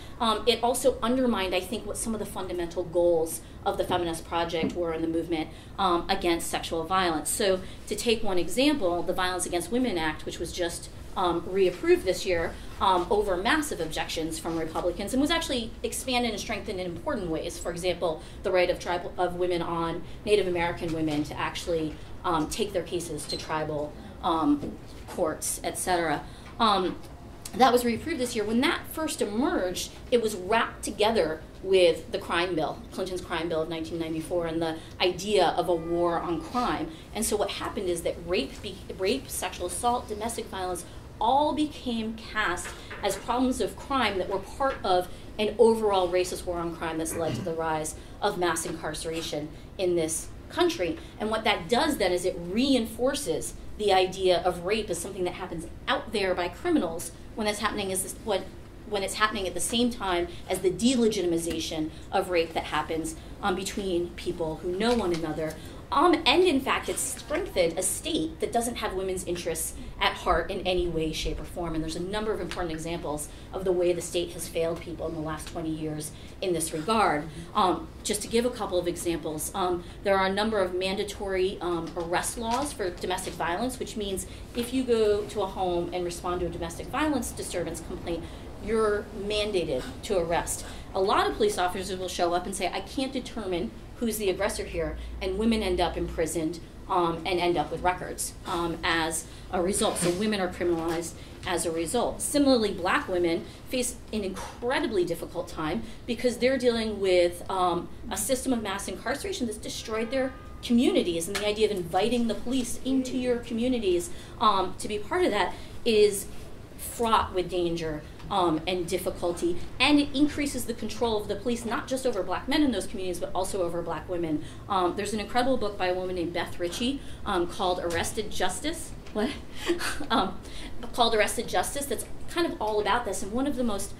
S2: it also undermined, I think, what some of the fundamental goals of the feminist project were in the movement against sexual violence. So to take one example, the Violence Against Women Act, which was just reapproved this year over massive objections from Republicans, and was actually expanded and strengthened in important ways. For example, the right of women on Native American women to actually take their cases to tribal courts, etc. That was reapproved this year. When that first emerged, it was wrapped together with the crime bill, Clinton's crime bill of 1994, and the idea of a war on crime. And so what happened is that rape, sexual assault, domestic violence, all became cast as problems of crime that were part of an overall racist war on crime that's led to the rise of mass incarceration in this country. And what that does then is it reinforces the idea of rape as something that happens out there by criminals when it's happening when it's happening at the same time as the delegitimization of rape that happens between people who know one another. And in fact, it's strengthened a state that doesn't have women's interests at heart in any way, shape, or form. And there's a number of important examples of the way the state has failed people in the last 20 years in this regard. Just to give a couple of examples, there are a number of mandatory arrest laws for domestic violence, which means if you go to a home and respond to a domestic violence disturbance complaint, you're mandated to arrest. A lot of police officers will show up and say, I can't determine who's the aggressor here, and women end up imprisoned and end up with records as a result. So women are criminalized as a result. Similarly, black women face an incredibly difficult time because they're dealing with a system of mass incarceration that's destroyed their communities, and the idea of inviting the police into your communities to be part of that is fraught with danger and difficulty, and it increases the control of the police, not just over black men in those communities, but also over black women. There's an incredible book by a woman named Beth Ritchie called Arrested Justice. Called Arrested Justice, that's kind of all about this. And one of the most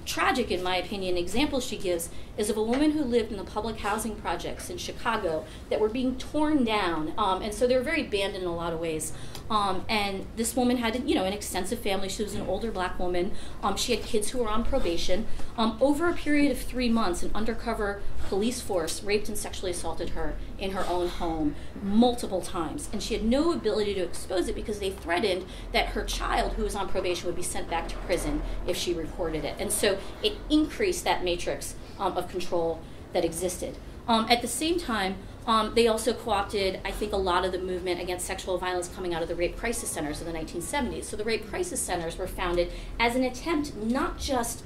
S2: tragic, in my opinion, examples she gives is of a woman who lived in the public housing projects in Chicago that were being torn down, and so they were very abandoned in a lot of ways. And this woman had, an extensive family. She was an older black woman. She had kids who were on probation. Over a period of 3 months, an undercover police force raped and sexually assaulted her in her own home multiple times. And she had no ability to expose it because they threatened that her child, who was on probation, would be sent back to prison if she reported it. And so it increased that matrix of control that existed. At the same time, they also co-opted, I think, a lot of the movement against sexual violence coming out of the rape crisis centers in the 1970s. So the rape crisis centers were founded as an attempt not just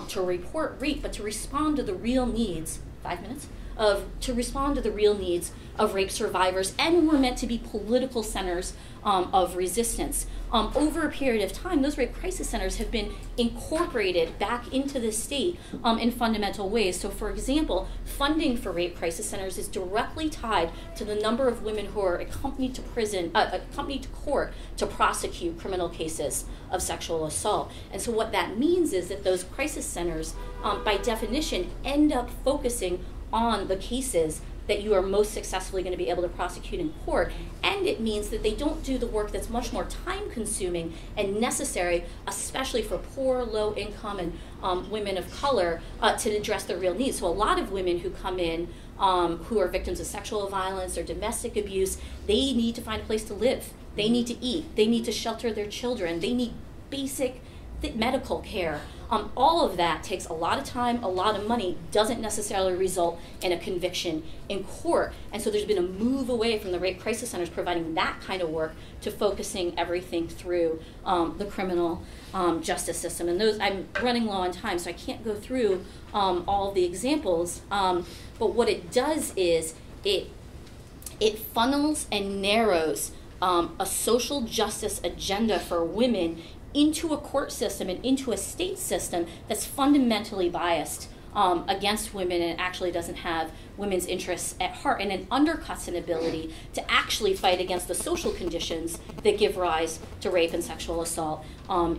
S2: to report rape, but to respond to the real needs, 5 minutes, to respond to the real needs of rape survivors, and were meant to be political centers of resistance. Over a period of time, those rape crisis centers have been incorporated back into the state in fundamental ways. So, for example, funding for rape crisis centers is directly tied to the number of women who are accompanied to court to prosecute criminal cases of sexual assault. And so what that means is that those crisis centers, by definition, end up focusing on the cases that you are most successfully going to be able to prosecute in court. And it means that they don't do the work that's much more time-consuming and necessary, especially for poor, low-income, and women of color, to address their real needs. So a lot of women who come in who are victims of sexual violence or domestic abuse, they need to find a place to live. They need to eat. They need to shelter their children. They need basic medical care. All of that takes a lot of time, a lot of money, doesn't necessarily result in a conviction in court. And so there's been a move away from the rape crisis centers providing that kind of work to focusing everything through the criminal justice system. And those, I'm running low on time, so I can't go through all of the examples. But what it does is it funnels and narrows a social justice agenda for women into a court system and into a state system that's fundamentally biased against women and actually doesn't have women's interests at heart, and it undercuts an ability to actually fight against the social conditions that give rise to rape and sexual assault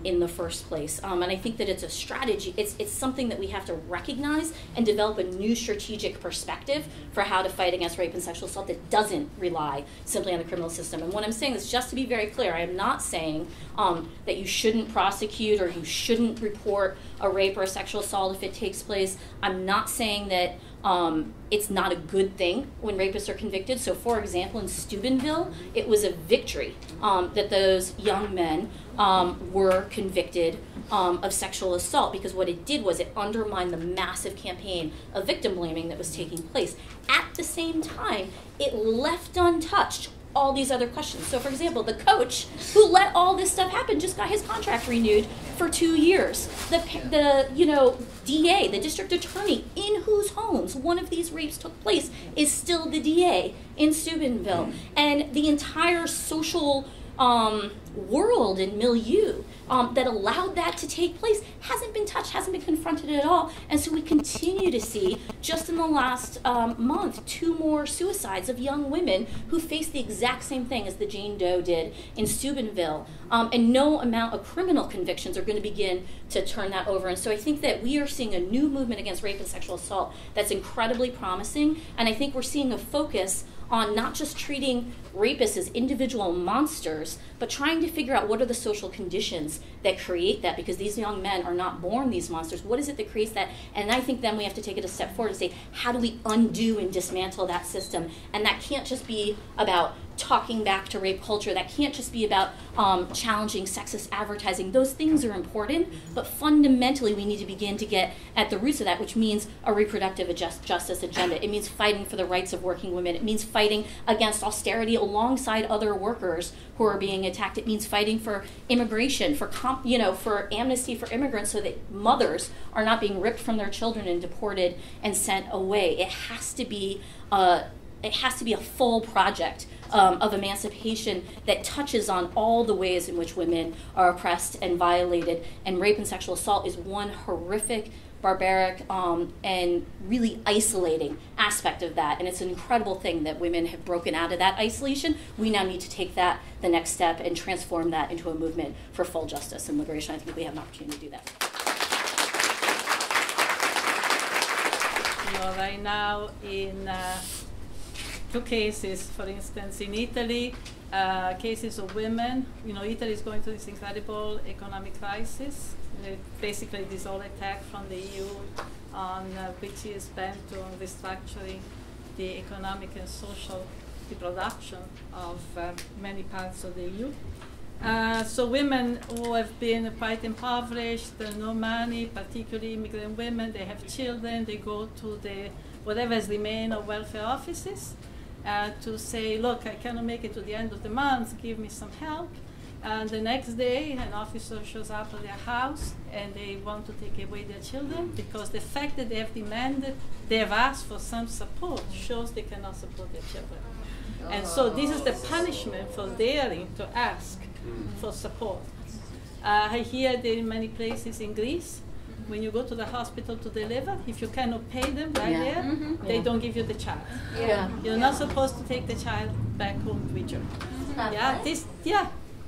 S2: in the first place. And I think that it's a strategy, it's something that we have to recognize and develop a new strategic perspective for how to fight against rape and sexual assault that doesn't rely simply on the criminal system. And what I'm saying is, just to be very clear, I am not saying that you shouldn't prosecute or you shouldn't report a rape or a sexual assault if it takes place. I'm not saying that it's not a good thing when rapists are convicted. So, for example, in Steubenville, it was a victory that those young men were convicted of sexual assault, because what it did was it undermined the massive campaign of victim blaming that was taking place. At the same time, it left untouched all these other questions. So, for example, the coach who let all this stuff happen just got his contract renewed for 2 years. The DA, the district attorney, in whose homes one of these rapes took place, is still the DA in Steubenville. And the entire social world and milieu that allowed that to take place hasn't been touched, hasn't been confronted at all. And so we continue to see, just in the last month, 2 more suicides of young women who faced the exact same thing as the Jane Doe did in Steubenville. And no amount of criminal convictions are going to begin to turn that over. And so I think that we are seeing a new movement against rape and sexual assault that's incredibly promising. And I think we're seeing a focus on not just treating rapists as individual monsters, but trying to figure out what are the social conditions that create that, because these young men are not born these monsters. What is it that creates that? And I think then we have to take it a step forward and say, how do we undo and dismantle that system? And that can't just be about talking back to rape culture. That can't just be about challenging sexist advertising. Those things are important, but fundamentally we need to begin to get at the roots of that, which means a reproductive justice agenda. It means fighting for the rights of working women. It means fighting against austerity alongside other workers who are being attacked. It means fighting for immigration, for amnesty for immigrants, so that mothers are not being ripped from their children and deported and sent away. It has to be a full project of emancipation that touches on all the ways in which women are oppressed and violated. And rape and sexual assault is one horrific, barbaric, and really isolating aspect of that. And it's an incredible thing that women have broken out of that isolation. We now need to take that the next step and transform that into a movement for full justice and liberation. I think we have an opportunity to do that.
S3: Right now, in 2 cases, for instance, in Italy, cases of women. Italy is going through this incredible economic crisis. Basically, this whole attack from the EU on which is spent on restructuring the economic and social reproduction of many parts of the EU. So women who have been quite impoverished, no money, particularly immigrant women, they have children, they go to the whatever has remained of welfare offices to say, look, I cannot make it to the end of the month, give me some help. And the next day, an officer shows up at their house and they want to take away their children, because the fact that they have asked for some support shows they cannot support their children. And so this is the punishment for daring to ask for support. I hear that in many places in Greece, when you go to the hospital to deliver, if you cannot pay them there, they don't give you the child. You're not supposed to take the child back home with you.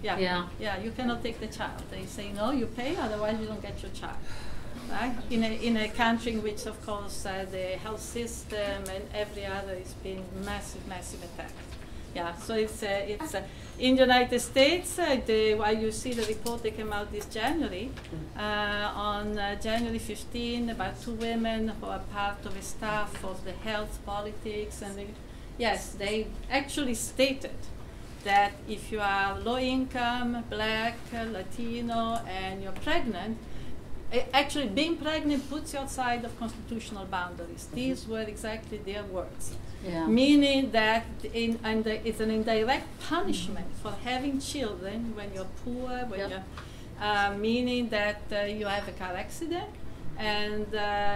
S3: You cannot take the child. They say, no, you pay, otherwise you don't get your child. Right? In a country in which, of course, the health system and every other is being massive attack. So it's in the United States, you see the report that came out this January. On January 15, about 2 women who are part of a staff of the health politics, and they actually stated that if you are low income, black, Latino, and you're pregnant, actually, being pregnant puts you outside of constitutional boundaries. These were exactly their words.
S2: Yeah.
S3: Meaning that it's an indirect punishment for having children when you're poor, when
S2: Yep.
S3: you're, meaning that you have a car accident, and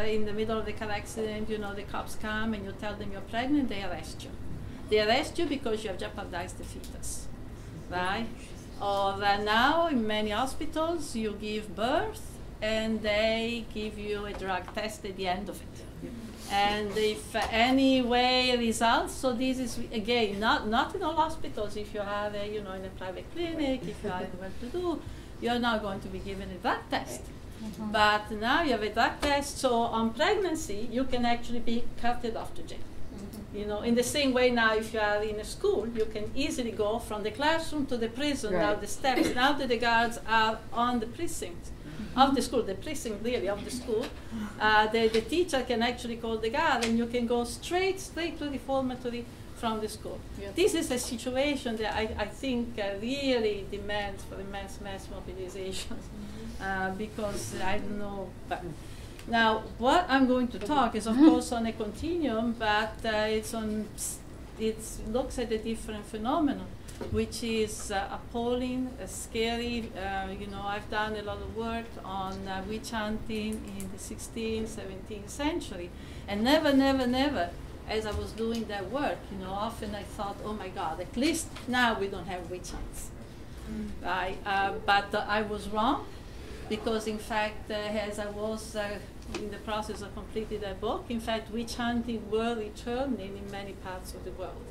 S3: in the middle of the car accident, you know, the cops come and you tell them you're pregnant, they arrest you. They arrest you because you have jeopardized the fetus, right? Or now in many hospitals, you give birth and they give you a drug test at the end of it. And if any way results, so this is again not in all hospitals. If you have a, you know, in a private clinic, if you are well-to-do, you're now going to be given a drug test. But now you have a drug test, so on pregnancy you can actually be carted off to jail. You know, in the same way now, if you are in a school, you can easily go from the classroom to the prison,
S2: Right.
S3: now the steps. Now that the guards are on the precinct of the school, the precinct really of the school, the teacher can actually call the guard, and you can go straight to the reformatory from the school.
S2: Yep.
S3: This is a situation that I think really demands for the mass mobilization, because I don't know. But now, what I'm going to talk is, of course, on a continuum, but it looks at a different phenomenon, which is appalling, scary. You know, I've done a lot of work on witch hunting in the 16th, 17th century, and never, as I was doing that work, you know, often I thought, oh my God, at least now we don't have witch hunts. But I was wrong, because in fact, as I was in the process of completing that book, in fact, witch hunting were returning in many parts of the world,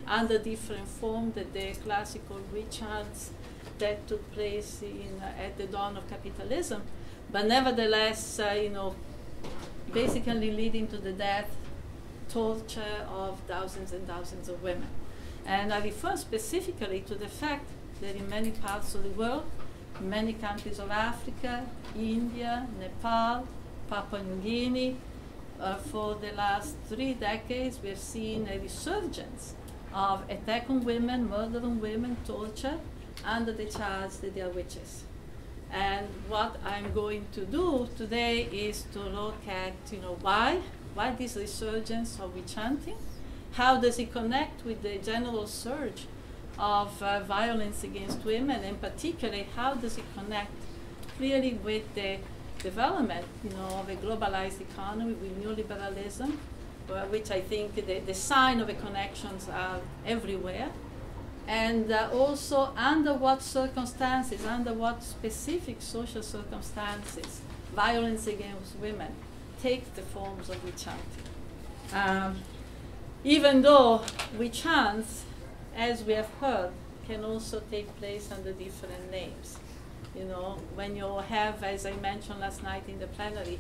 S3: under different forms than the classical witch hunts that took place at the dawn of capitalism, but nevertheless, you know, basically leading to the death, torture of thousands and thousands of women. And I refer specifically to the fact that in many parts of the world, many countries of Africa, India, Nepal, Papua New Guinea, for the last 3 decades, we have seen a resurgence of attack on women, murder on women, torture, under the charge that they are witches. And what I'm going to do today is to look at, you know, why this resurgence of witch hunting? How does it connect with the general surge of violence against women, and particularly how does it connect clearly with the development, you know, of a globalized economy with neoliberalism, which I think the sign of the connections are everywhere, and also under what circumstances, under what specific social circumstances, violence against women takes the forms of witch hunting. Even though witch hunts, as we have heard, can also take place under different names. You know, when you have, as I mentioned last night in the plenary,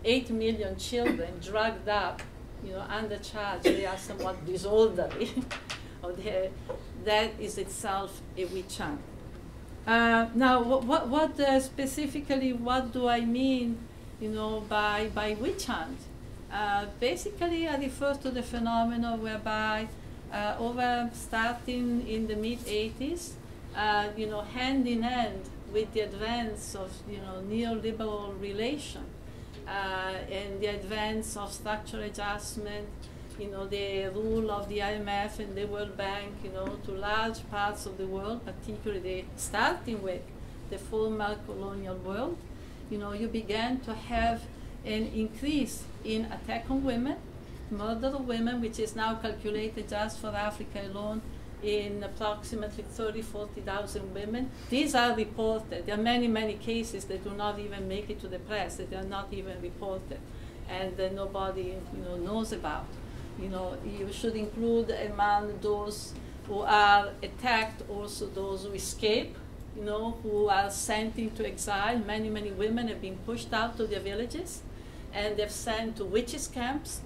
S3: 8 million children drugged up, you know, under charge, they are somewhat disorderly. That is itself a witch hunt. Now, what specifically, what do I mean, you know, by witch hunt? Basically, I refer to the phenomenon whereby starting in the mid-80s, you know, hand in hand with the advance of, you know, neoliberal relation and the advance of structural adjustment, you know, the rule of the IMF and the World Bank, you know, to large parts of the world, particularly starting with the former colonial world, you know, you began to have an increase in attack on women, murder of women, which is now calculated just for Africa alone in approximately 40,000 women. These are reported. There are many cases that do not even make it to the press, that are not even reported, and that nobody, you know, knows about. You know, you should include among those who are attacked also those who escape, you know, who are sent into exile. Many women have been pushed out of their villages, and they're sent to witches' camps.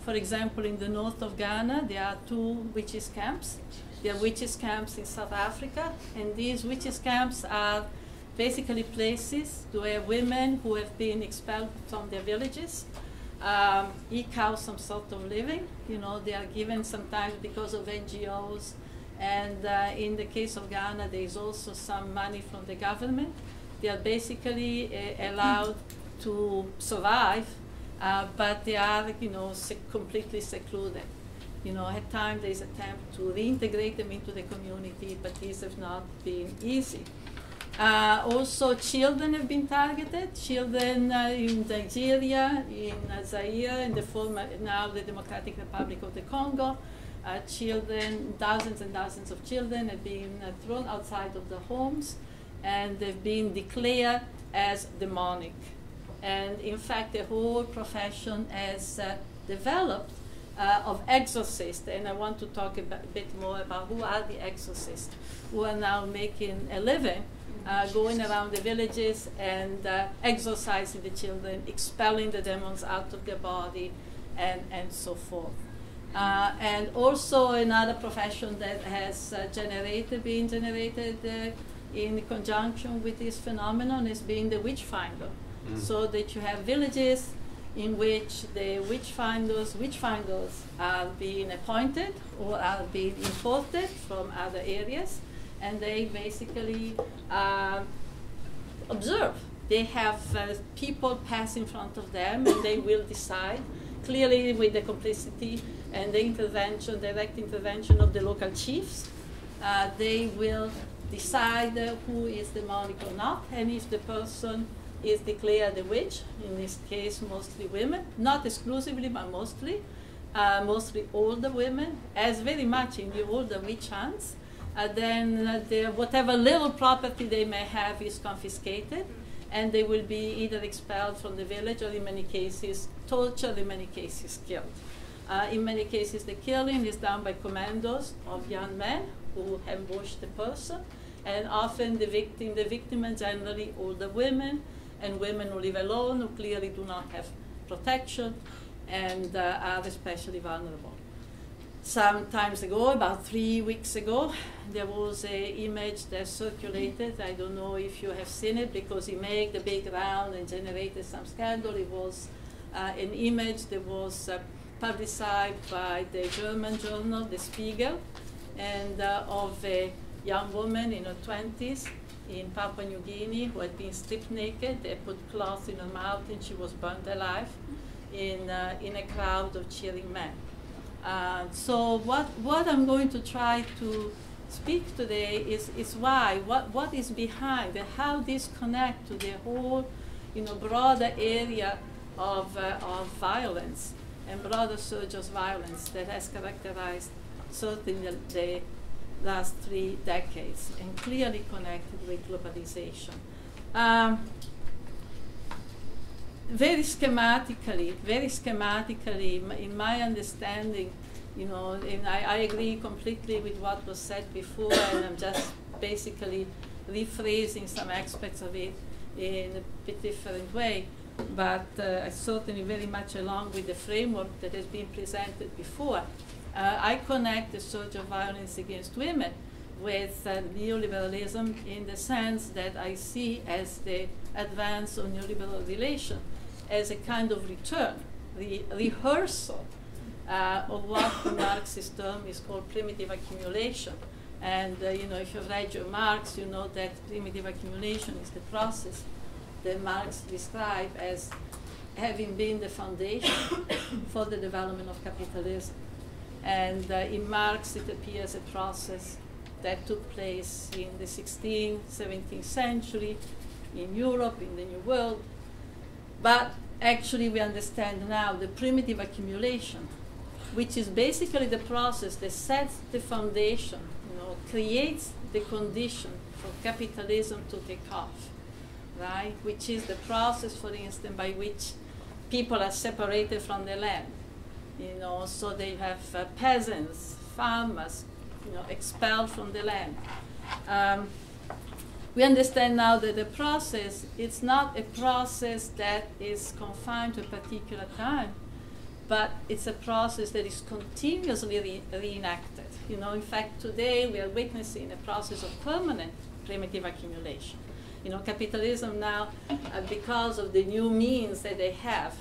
S3: For example, in the north of Ghana, there are 2 witches' camps. There are witches' camps in South Africa, and these witches' camps are basically places where women who have been expelled from their villages eke out some sort of living. You know, they are given sometimes because of NGOs, and in the case of Ghana, there is also some money from the government. They are basically allowed to survive, but they are, completely secluded. At times there is an attempt to reintegrate them into the community, but these have not been easy. Also, children have been targeted. Children in Nigeria, in Zaire, in the former, now the Democratic Republic of the Congo. Children, dozens and dozens of children have been thrown outside of their homes, and they've been declared as demonic. And in fact, the whole profession has developed of exorcists, and I want to talk a bit more about who are the exorcists who are now making a living going around the villages and exorcising the children, expelling the demons out of their body, and so forth. And also another profession that has been generated in conjunction with this phenomenon is being the witch finder. So that you have villages in which the witch finders are being appointed or are being imported from other areas, and they basically observe. They have people pass in front of them, and they will decide, clearly with the complicity and the direct intervention of the local chiefs. They will decide who is demonic or not, and if the person is declared a witch, in this case mostly women, not exclusively but mostly older women, as very much in the older witch hunts, then whatever little property they may have is confiscated, and they will be either expelled from the village or in many cases tortured, in many cases killed. In many cases the killing is done by commandos of young men who ambush the person, and often the victim are generally older women, and women who live alone, who clearly do not have protection, and are especially vulnerable. Some times ago, about 3 weeks ago, there was an image that circulated. I don't know if you have seen it, because it made the big round and generated some scandal. It was an image that was publicized by the German journal, Der Spiegel, and of a young woman in her 20s in Papua New Guinea who had been stripped naked. They put cloth in her mouth, and she was burned alive in a crowd of cheering men. So what I'm going to try to speak today is why, what is behind, and how this connects to the whole, broader area of violence and broader surge of violence that has characterized certainly the last 3 decades and clearly connected with globalization. Very schematically, in my understanding, and I agree completely with what was said before, and I'm just basically rephrasing some aspects of it in a bit different way, but certainly very much along with the framework that has been presented before. I connect the surge of violence against women with neoliberalism, in the sense that I see as the advance of neoliberal relation as a kind of return, rehearsal of what the Marxist term is called primitive accumulation. And if you've read your Marx, you know that primitive accumulation is the process that Marx described as having been the foundation for the development of capitalism. And in Marx, it appears a process that took place in the 16th, 17th century, in Europe, in the New World. But actually, we understand now the primitive accumulation, which is basically the process that sets the foundation, creates the condition for capitalism to take off, right? Which is the process, for instance, by which people are separated from the land. So they have peasants, farmers, expelled from the land. We understand now that the process, it's not a process that is confined to a particular time, but it's a process that is continuously reenacted. In fact, today we are witnessing a process of permanent primitive accumulation. Capitalism now, because of the new means that they have,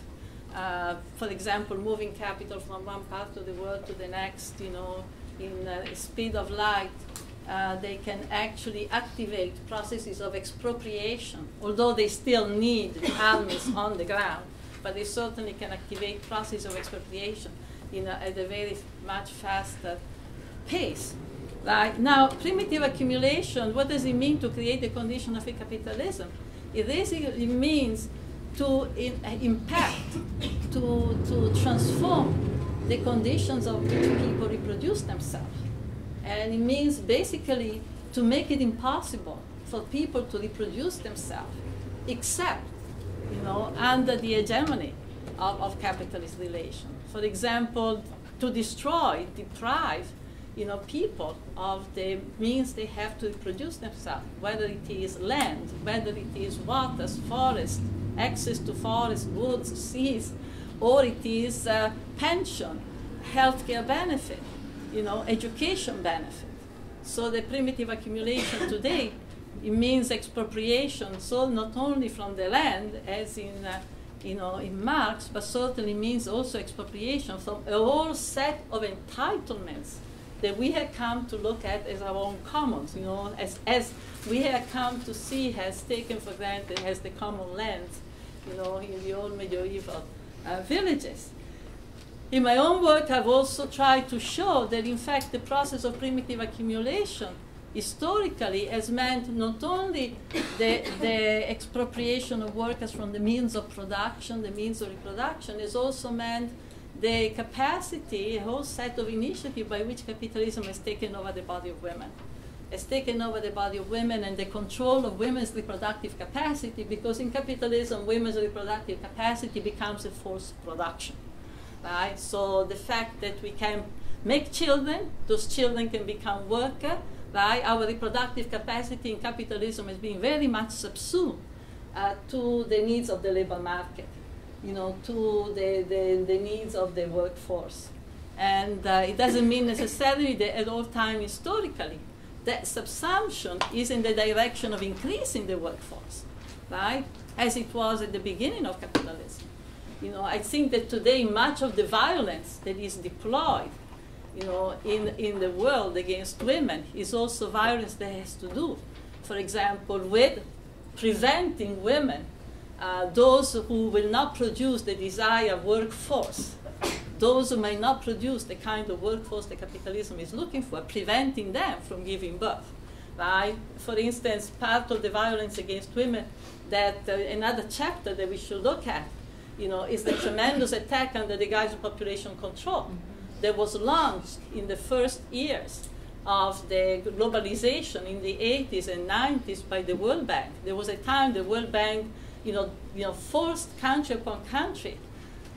S3: for example, moving capital from one part of the world to the next, in speed of light, they can actually activate processes of expropriation, although they still need armies on the ground, but they certainly can activate processes of expropriation at a very much faster pace. Right? Now, primitive accumulation, what does it mean to create the condition of a capitalism? It basically means to impact, to transform the conditions of which people reproduce themselves. And it means basically to make it impossible for people to reproduce themselves, except, under the hegemony of capitalist relations. For example, to destroy, deprive, people of the means they have to reproduce themselves, whether it is land, whether it is waters, forests, access to forests, woods, seas, or it is pension, healthcare benefit, education benefit. So the primitive accumulation today, it means expropriation, so not only from the land, as in Marx, but certainly means also expropriation from a whole set of entitlements that we have come to look at as our own commons, as we have come to see as taken for granted as the common lands, in the old medieval villages. In my own work, I've also tried to show that, in fact, the process of primitive accumulation historically has meant not only the expropriation of workers from the means of production, the means of reproduction, has also meant the capacity, a whole set of initiatives by which capitalism has taken over the body of women. Has taken over the body of women and the control of women's reproductive capacity, because in capitalism, women's reproductive capacity becomes a force of production. Right? So the fact that we can make children, those children can become workers, right? Our reproductive capacity in capitalism has been very much subsumed to the needs of the labor market, to the needs of the workforce. And it doesn't mean necessarily that at all times historically that subsumption is in the direction of increasing the workforce, right? As it was at the beginning of capitalism. I think that today much of the violence that is deployed, in the world against women is also violence that has to do, for example, with preventing women, those who will not produce the desired workforce, those who may not produce the kind of workforce that capitalism is looking for, preventing them from giving birth. Right? For instance, part of the violence against women that another chapter that we should look at, is the tremendous attack under the guise of population control that was launched in the first years of the globalization in the 80s and 90s by the World Bank. There was a time the World Bank, forced country upon country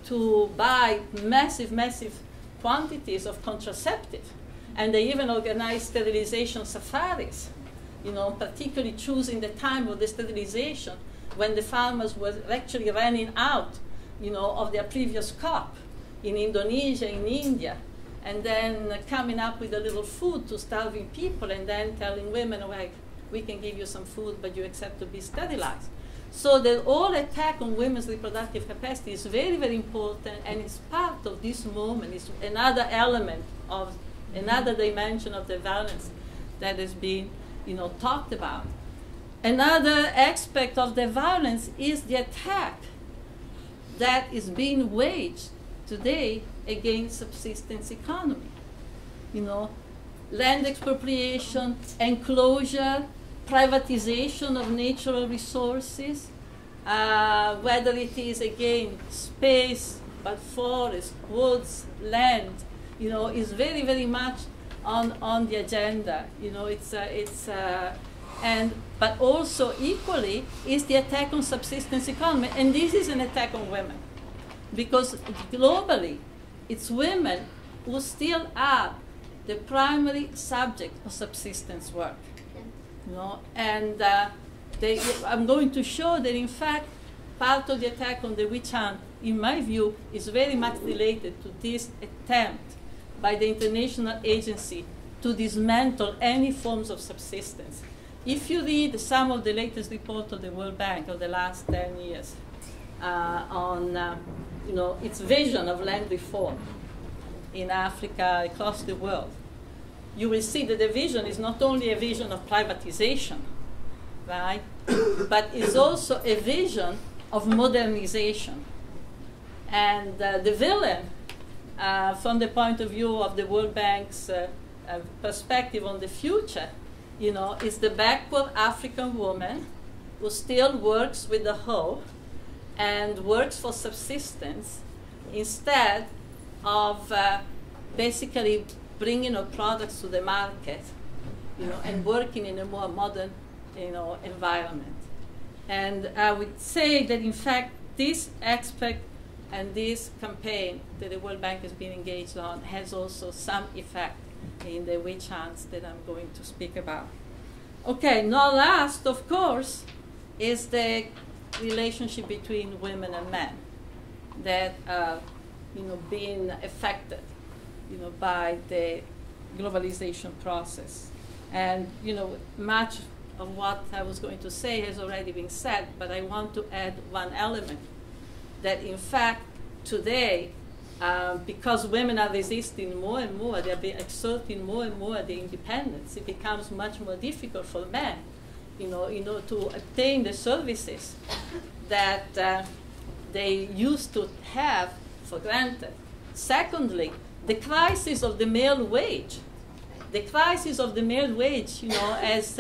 S3: to buy massive quantities of contraceptive, and they even organized sterilization safaris, particularly choosing the time of the sterilization when the farmers were actually running out, of their previous crop in Indonesia, in India, and then coming up with a little food to starving people, and then telling women, well, we can give you some food, but you accept to be sterilized. So the whole attack on women's reproductive capacity is very, very important, and it's part of this moment. It's another element of another dimension of the violence that has been, talked about. Another aspect of the violence is the attack that is being waged today against subsistence economy. Land expropriation, enclosure, privatization of natural resources, whether it is, again, space, but forest, woods, land, is very, very much on the agenda. But also equally is the attack on subsistence economy, and this is an attack on women, because globally, it's women who still are the primary subject of subsistence work. And I'm going to show that, in fact, part of the attack on the witch hunt, in my view, is very much related to this attempt by the international agency to dismantle any forms of subsistence. If you read some of the latest reports of the World Bank of the last 10 years on its vision of land reform in Africa, across the world, you will see that the vision is not only a vision of privatization, right? But it's also a vision of modernization. And the villain, from the point of view of the World Bank's perspective on the future, is the backward African woman who still works with the hoe and works for subsistence instead of basically bringing her products to the market, and working in a more modern, environment. And I would say that, in fact, this aspect and this campaign that the World Bank has been engaged on has also some effect in the witch hunts that I'm going to speak about. Okay, now last, of course, is the relationship between women and men that are, being affected, by the globalization process. And, much of what I was going to say has already been said, but I want to add one element that, in fact, today, because women are resisting more and more, they are exerting more and more their independence, it becomes much more difficult for men, in order to obtain the services that they used to have for granted. Secondly, the crisis of the male wage. The crisis of the male wage, has,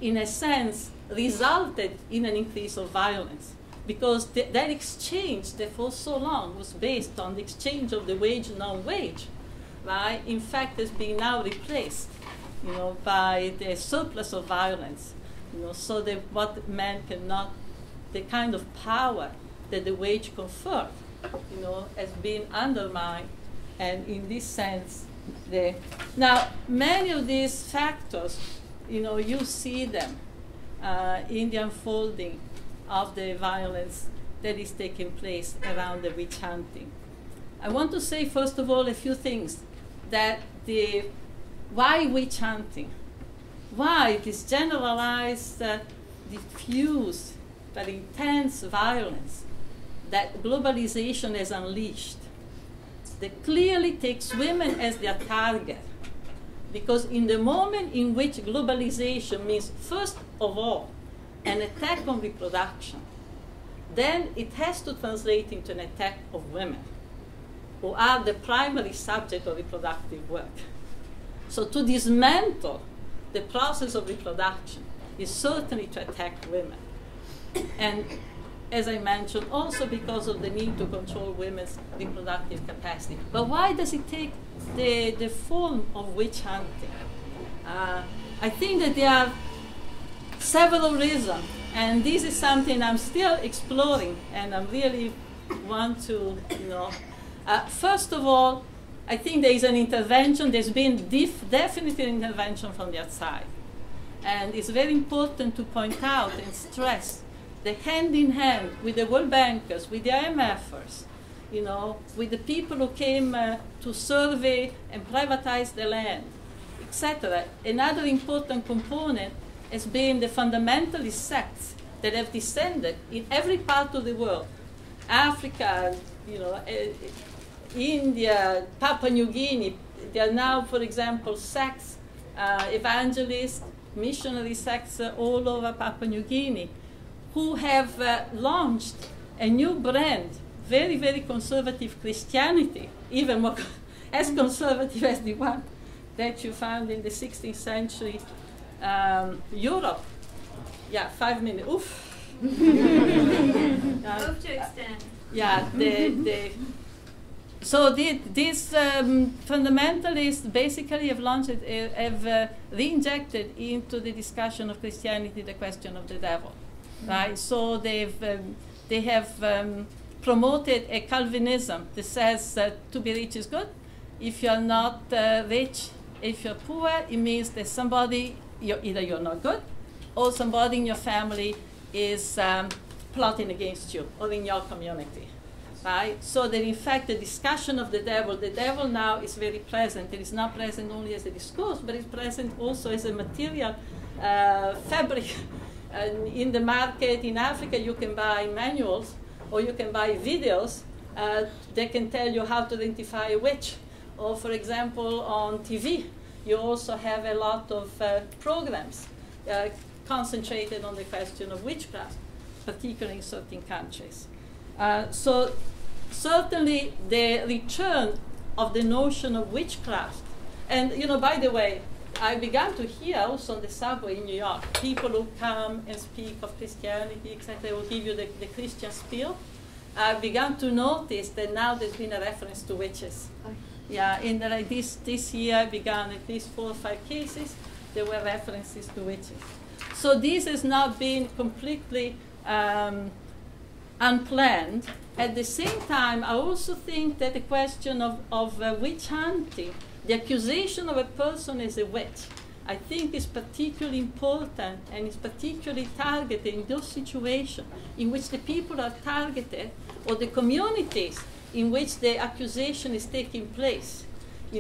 S3: in a sense, resulted in an increase of violence. Because that exchange that for so long was based on the exchange of the wage and non-wage, right, in fact has been now replaced, by the surplus of violence. So that what men cannot, the kind of power that the wage conferred, has been undermined. And in this sense, now many of these factors, you see them in the unfolding of the violence that is taking place around the witch hunting. I want to say, first of all, a few things. That why witch hunting? Why this generalized, diffuse, but intense violence that globalization has unleashed, that clearly takes women as their target? Because in the moment in which globalization means, first of all, an attack on reproduction, then it has to translate into an attack of women, who are the primary subject of reproductive work. So to dismantle the process of reproduction is certainly to attack women. And as I mentioned, also because of the need to control women's reproductive capacity. But why does it take the form of witch hunting? I think that there are several reasons, and this is something I'm still exploring, and I really want to, first of all, I think there is an intervention. There's been definitely an intervention from the outside. And it's very important to point out and stress the hand in hand with the World Bankers, with the IMFers, with the people who came to survey and privatize the land, etc. Another important component has been the fundamentalist sects that have descended in every part of the world. Africa, India, Papua New Guinea. There are now, for example, sects, evangelists, missionary sects all over Papua New Guinea, who have launched a new brand, very, very conservative Christianity, even more as conservative as the one that you found in the 16th century Europe. Yeah, 5 minutes. Oof.
S4: Hope to extend.
S3: Yeah, so these fundamentalists basically have launched, have re-injected into the discussion of Christianity the question of the devil, right? So they have promoted a Calvinism that says to be rich is good. If you're not rich, if you're poor, it means that somebody, either you're not good, or somebody in your family is plotting against you or in your community. Right? So that in fact the discussion of the devil now is very present. It is not present only as a discourse, but it's present also as a material fabric. In the market in Africa, you can buy manuals or you can buy videos that can tell you how to identify a witch. Or for example, on TV, you also have a lot of programs concentrated on the question of witchcraft, particularly in certain countries. So certainly the return of the notion of witchcraft, and by the way, I began to hear also on the subway in New York, people who come and speak of Christianity, etc., they will give you the Christian spiel. I began to notice that now there's been a reference to witches. Yeah, in this year I began at least 4 or 5 cases, there were references to witches. So this has not been completely unplanned. At the same time, I also think that the question of witch hunting, the accusation of a person as a witch, I think is particularly important and is particularly targeted in those situations in which the people are targeted or the communities in which the accusation is taking place.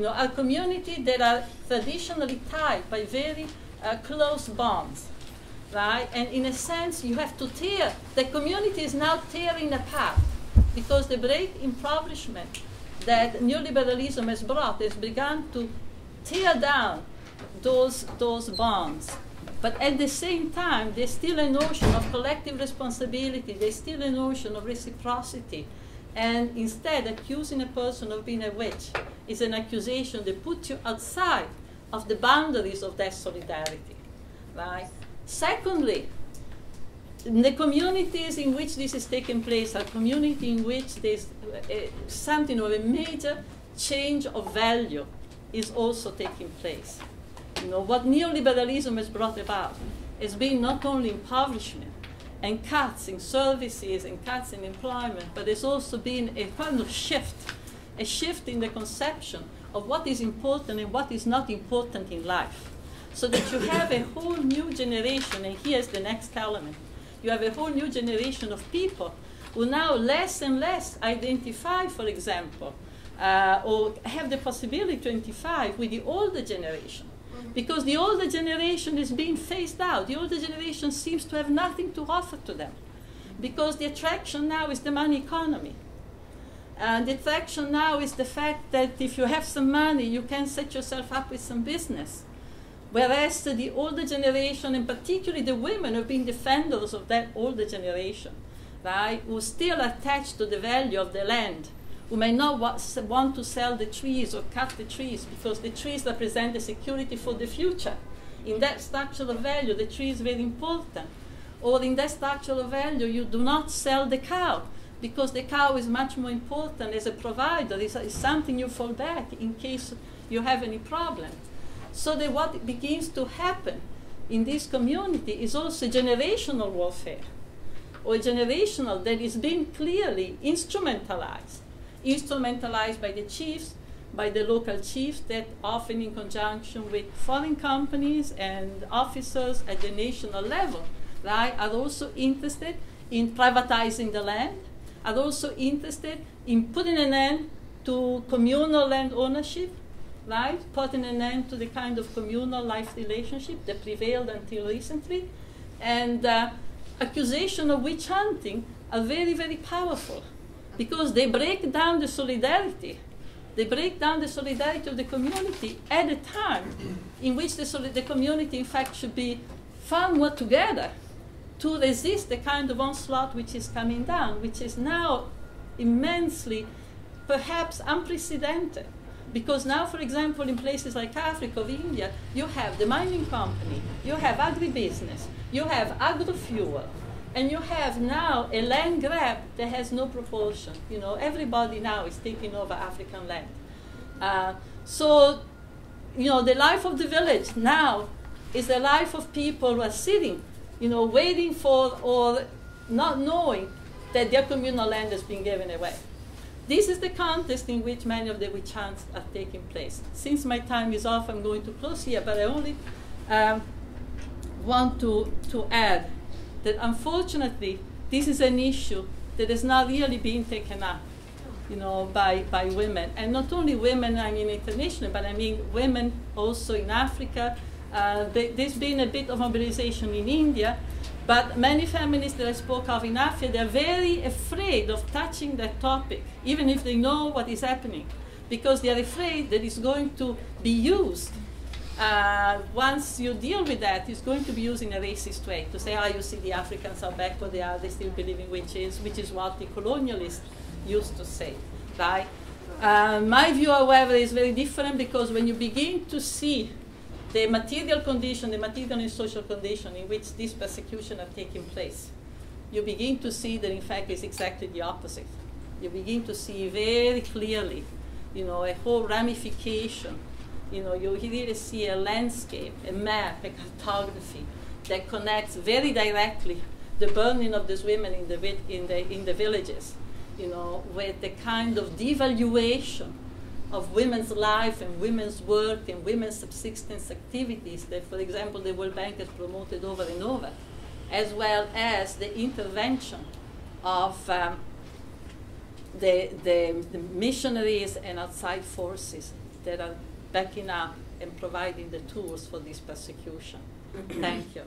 S3: Are communities that are traditionally tied by very close bonds, right? And in a sense, you have to tear. The community is now tearing apart because the great impoverishment that neoliberalism has brought has begun to tear down those bonds. But at the same time, there's still a notion of collective responsibility. There's still a notion of reciprocity. And instead, accusing a person of being a witch is an accusation that puts you outside of the boundaries of that solidarity, right? Secondly, the communities in which this is taking place are communities in which there's something of a major change of value is also taking place. What neoliberalism has brought about has been not only impoverishment and cuts in services and cuts in employment, but there's also been a kind of shift, a shift in the conception of what is important and what is not important in life. So that you have a whole new generation, and here's the next element. You have a whole new generation of people who now less and less identify, for example, or have the possibility to identify with the older generation. Because the older generation is being phased out. The older generation seems to have nothing to offer to them. Because the attraction now is the money economy. And the attraction now is the fact that if you have some money, you can set yourself up with some business. Whereas the older generation, and particularly the women, have been defenders of that older generation, right? Who still attached to the value of the land, who may not want to sell the trees or cut the trees because the trees represent the security for the future. In that structural value, the tree is very important. Or in that structural value, you do not sell the cow because the cow is much more important as a provider. It's something you fall back in case you have any problem. So that what begins to happen in this community is also generational warfare, or generational that is being clearly instrumentalized by the chiefs, by the local chiefs that often in conjunction with foreign companies and officers at the national level, right, are also interested in privatizing the land, are also interested in putting an end to communal land ownership, right, putting an end to the kind of communal life relationship that prevailed until recently. And accusation of witch hunting are very, very powerful because they break down the solidarity. They break down the solidarity of the community at a time in which the community, in fact, should be far more together to resist the kind of onslaught which is coming down, which is now immensely, perhaps unprecedented. Because now, for example, in places like Africa or India, you have the mining company, you have agribusiness, you have agrofuel, and you have now a land grab that has no proportion. Everybody now is taking over African land. So, the life of the village now is the life of people who are sitting, waiting for or not knowing that their communal land has been given away. This is the context in which many of the witch hunts are taking place. Since my time is off, I'm going to close here, but I only want to add that unfortunately, this is an issue that has not really been taken up, by women. And not only women, I mean internationally, but I mean women also in Africa. There's been a bit of mobilization in India, but many feminists that I spoke of in Africa, they're very afraid of touching that topic, even if they know what is happening, because they are afraid that it's going to be used once you deal with that, it's going to be used in a racist way to say, you see, the Africans are back where they are, they still believe in witches, which is what the colonialists used to say, right? My view, however, is very different, because when you begin to see the material condition, the material and social condition in which this persecution are taking place, you begin to see that, in fact, it's exactly the opposite. You begin to see very clearly, a whole ramification. You really see a landscape, a map, a cartography that connects very directly the burning of these women in the villages, with the kind of devaluation of women's life and women's work and women's subsistence activities that, for example, the World Bank has promoted over and over, as well as the intervention of the missionaries and outside forces that are backing up and providing the tools for this persecution. Thank you.